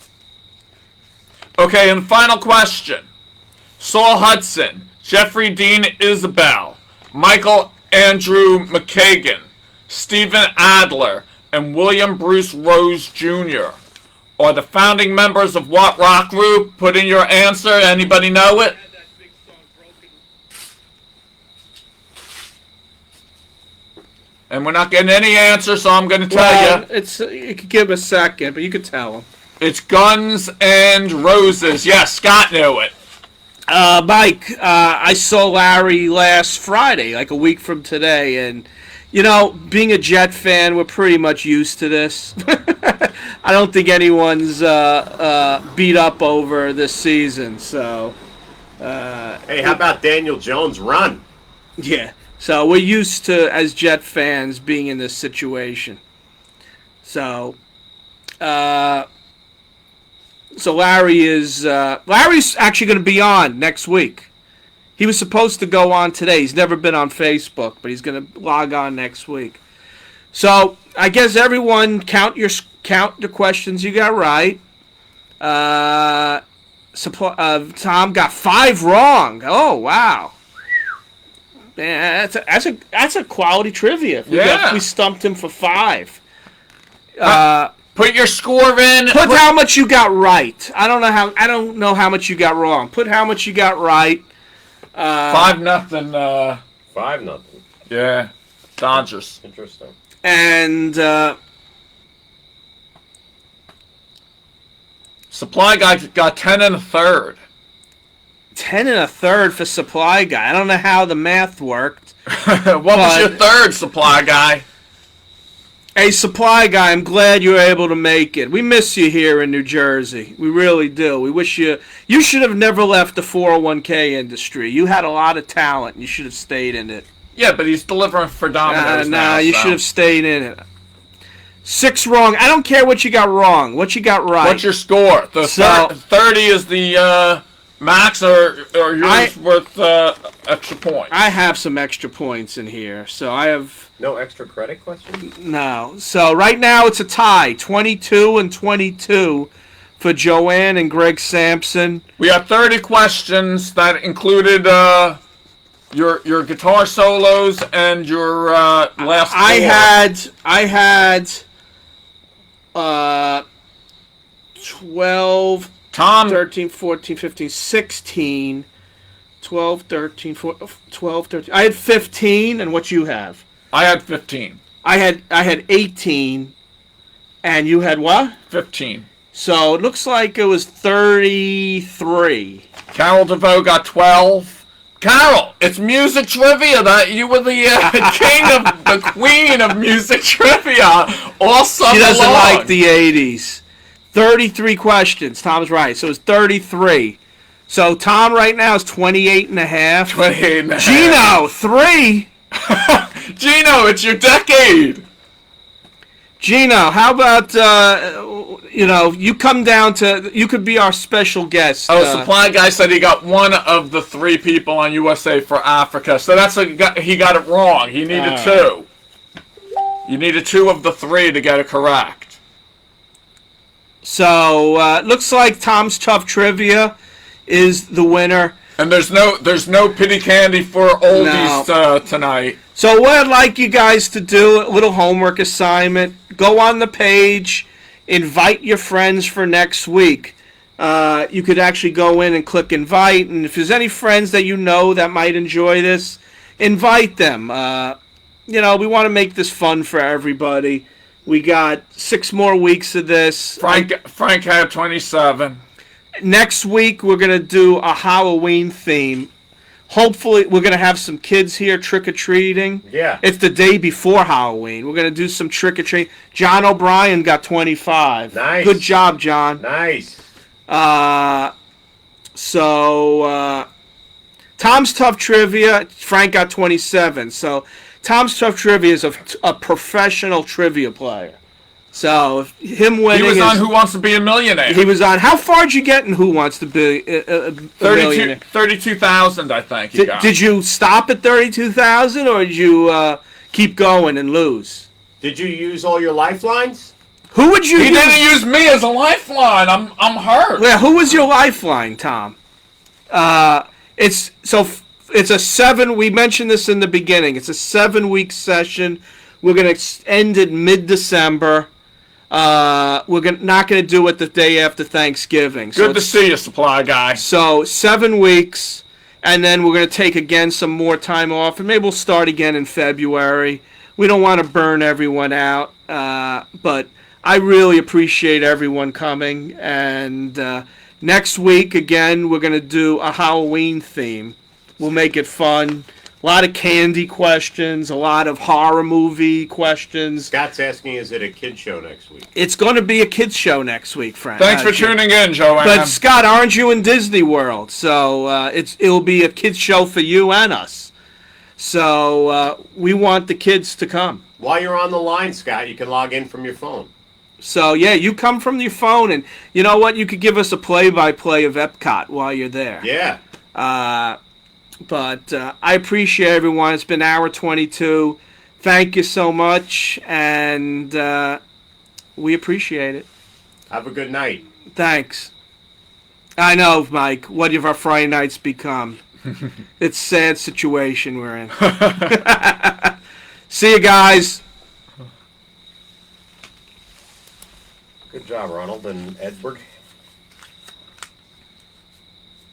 A: Okay, and final question. Saul Hudson, Jeffrey Dean Isabel, Michael Andrew McKagan, Stephen Adler, and William Bruce Rose Jr. are the founding members of what rock group? Put in your answer. Anybody know it? And we're not getting any answer, so I'm going to tell you.
B: You could give him a second, but you could tell him.
A: It's Guns and Roses. Yes, Scott knew it.
B: Mike, I saw Larry last Friday, like a week from today, and being a Jet fan, we're pretty much used to this. I don't think anyone's beat up over this season, so
C: Hey, how about Daniel Jones' run?
B: yeah. So we're used to, as Jet fans, being in this situation. So Larry's actually going to be on next week. He was supposed to go on today. He's never been on Facebook, but he's going to log on next week. So I guess everyone count the questions you got right. Tom got 5 wrong. Oh wow. Man, that's a quality trivia. We stumped him for 5.
A: Put your score in.
B: Put how much you got right. I don't know how much you got wrong. Put how much you got right.
A: 5-0.
E: 5-0.
A: Yeah, Dodgers.
E: Interesting.
B: And
A: Supply Guy got 10 1/3.
B: 10 1/3 for Supply Guy. I don't know how the math worked.
A: What was your third, Supply Guy?
B: Hey, Supply Guy, I'm glad you were able to make it. We miss you here in New Jersey. We really do. We wish you should have never left the 401k industry. You had a lot of talent. You should have stayed in it.
A: Yeah, but he's delivering for Domino's now.
B: You should have stayed in it. 6 wrong. I don't care what you got wrong. What you got right.
A: What's your score? The 30 is the max, or yours worth extra points?
B: I have some extra points in here, so I have...
E: No extra credit question?
B: No. So right now it's a tie, 22-22 for Joanne and Greg Sampson.
A: We have 30 questions that included your guitar solos and your last score.
B: I had 12,
A: Tom,
B: 13, 14, 15, 16, 12, 13, 14, 12, 13. I had 15, and what you have?
A: I had 15.
B: I had 18, and you had what?
A: 15.
B: So it looks like it was 33.
A: Carol DeVoe got 12. Carol, it's music trivia. That you were the king of the queen of music trivia all summer
B: She doesn't
A: long.
B: like the 80s. 33 questions. Tom's right. So it's 33. So Tom right now is 28 and a half.
A: 28 and a half.
B: Gino, 3.
A: Gino, it's your decade.
B: Gino, how about, you come down to, you could be our special guest.
A: Oh, Supply Guy said he got one of the 3 people on USA for Africa. So he got it wrong. He needed 2. You needed 2 of the 3 to get it correct.
B: So, looks like Tom's Tough Trivia is the winner.
A: And there's no pity candy for oldies tonight.
B: So what I'd like you guys to do, a little homework assignment, go on the page, invite your friends for next week. You could actually go in and click invite, and if there's any friends that you know that might enjoy this, invite them. We want to make this fun for everybody. We got 6 more weeks of this.
A: Frank had 27.
B: Next week, we're going to do a Halloween theme. Hopefully, we're going to have some kids here trick-or-treating.
C: Yeah.
B: It's the day before Halloween. We're going to do some trick-or-treating. John O'Brien got 25.
C: Nice.
B: Good job, John.
C: Nice.
B: Tom's Tough Trivia, Frank got 27. So, Tom's Tough Trivia is a professional trivia player. So, if him winning
A: He was on Who Wants to Be a Millionaire.
B: He was on. How far did you get in Who Wants to Be a Millionaire?
A: 32,000, I think. He got.
B: Did you stop at 32,000, or did you keep going and lose?
C: Did you use all your lifelines?
B: Who would you
A: He
B: use?
A: didn't use me as a lifeline. I'm hurt.
B: Yeah, who was your lifeline, Tom? It's a 7. We mentioned this in the beginning. It's a 7-week session. We're gonna end it mid-December. We're not going to do it the day after Thanksgiving. So
A: Good to see you, Supply Guy.
B: So 7 weeks, and then we're going to take again some more time off, and maybe we'll start again in February. We don't want to burn everyone out, but I really appreciate everyone coming. And next week, again, we're going to do a Halloween theme. We'll make it fun. A lot of candy questions, a lot of horror movie questions.
C: Scott's asking, is it a kid show next week?
B: It's going to be a kids show next week, Frank.
A: Thanks for tuning in, Joanne.
B: But Scott, aren't you in Disney World? So it'll be a kids show for you and us. So we want the kids to come.
C: While you're on the line, Scott, you can log in from your phone.
B: So yeah, you come from your phone, and you know what? You could give us a play-by-play of Epcot while you're there.
C: Yeah.
B: But I appreciate everyone. It's been hour 22. Thank you so much, and we appreciate it.
C: Have a good night.
B: Thanks. I know, Mike. What have our Friday nights become? It's a sad situation we're in. See you guys.
E: Good job, Ronald and Edward.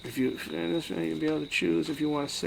B: If you'll be able to choose if you want to say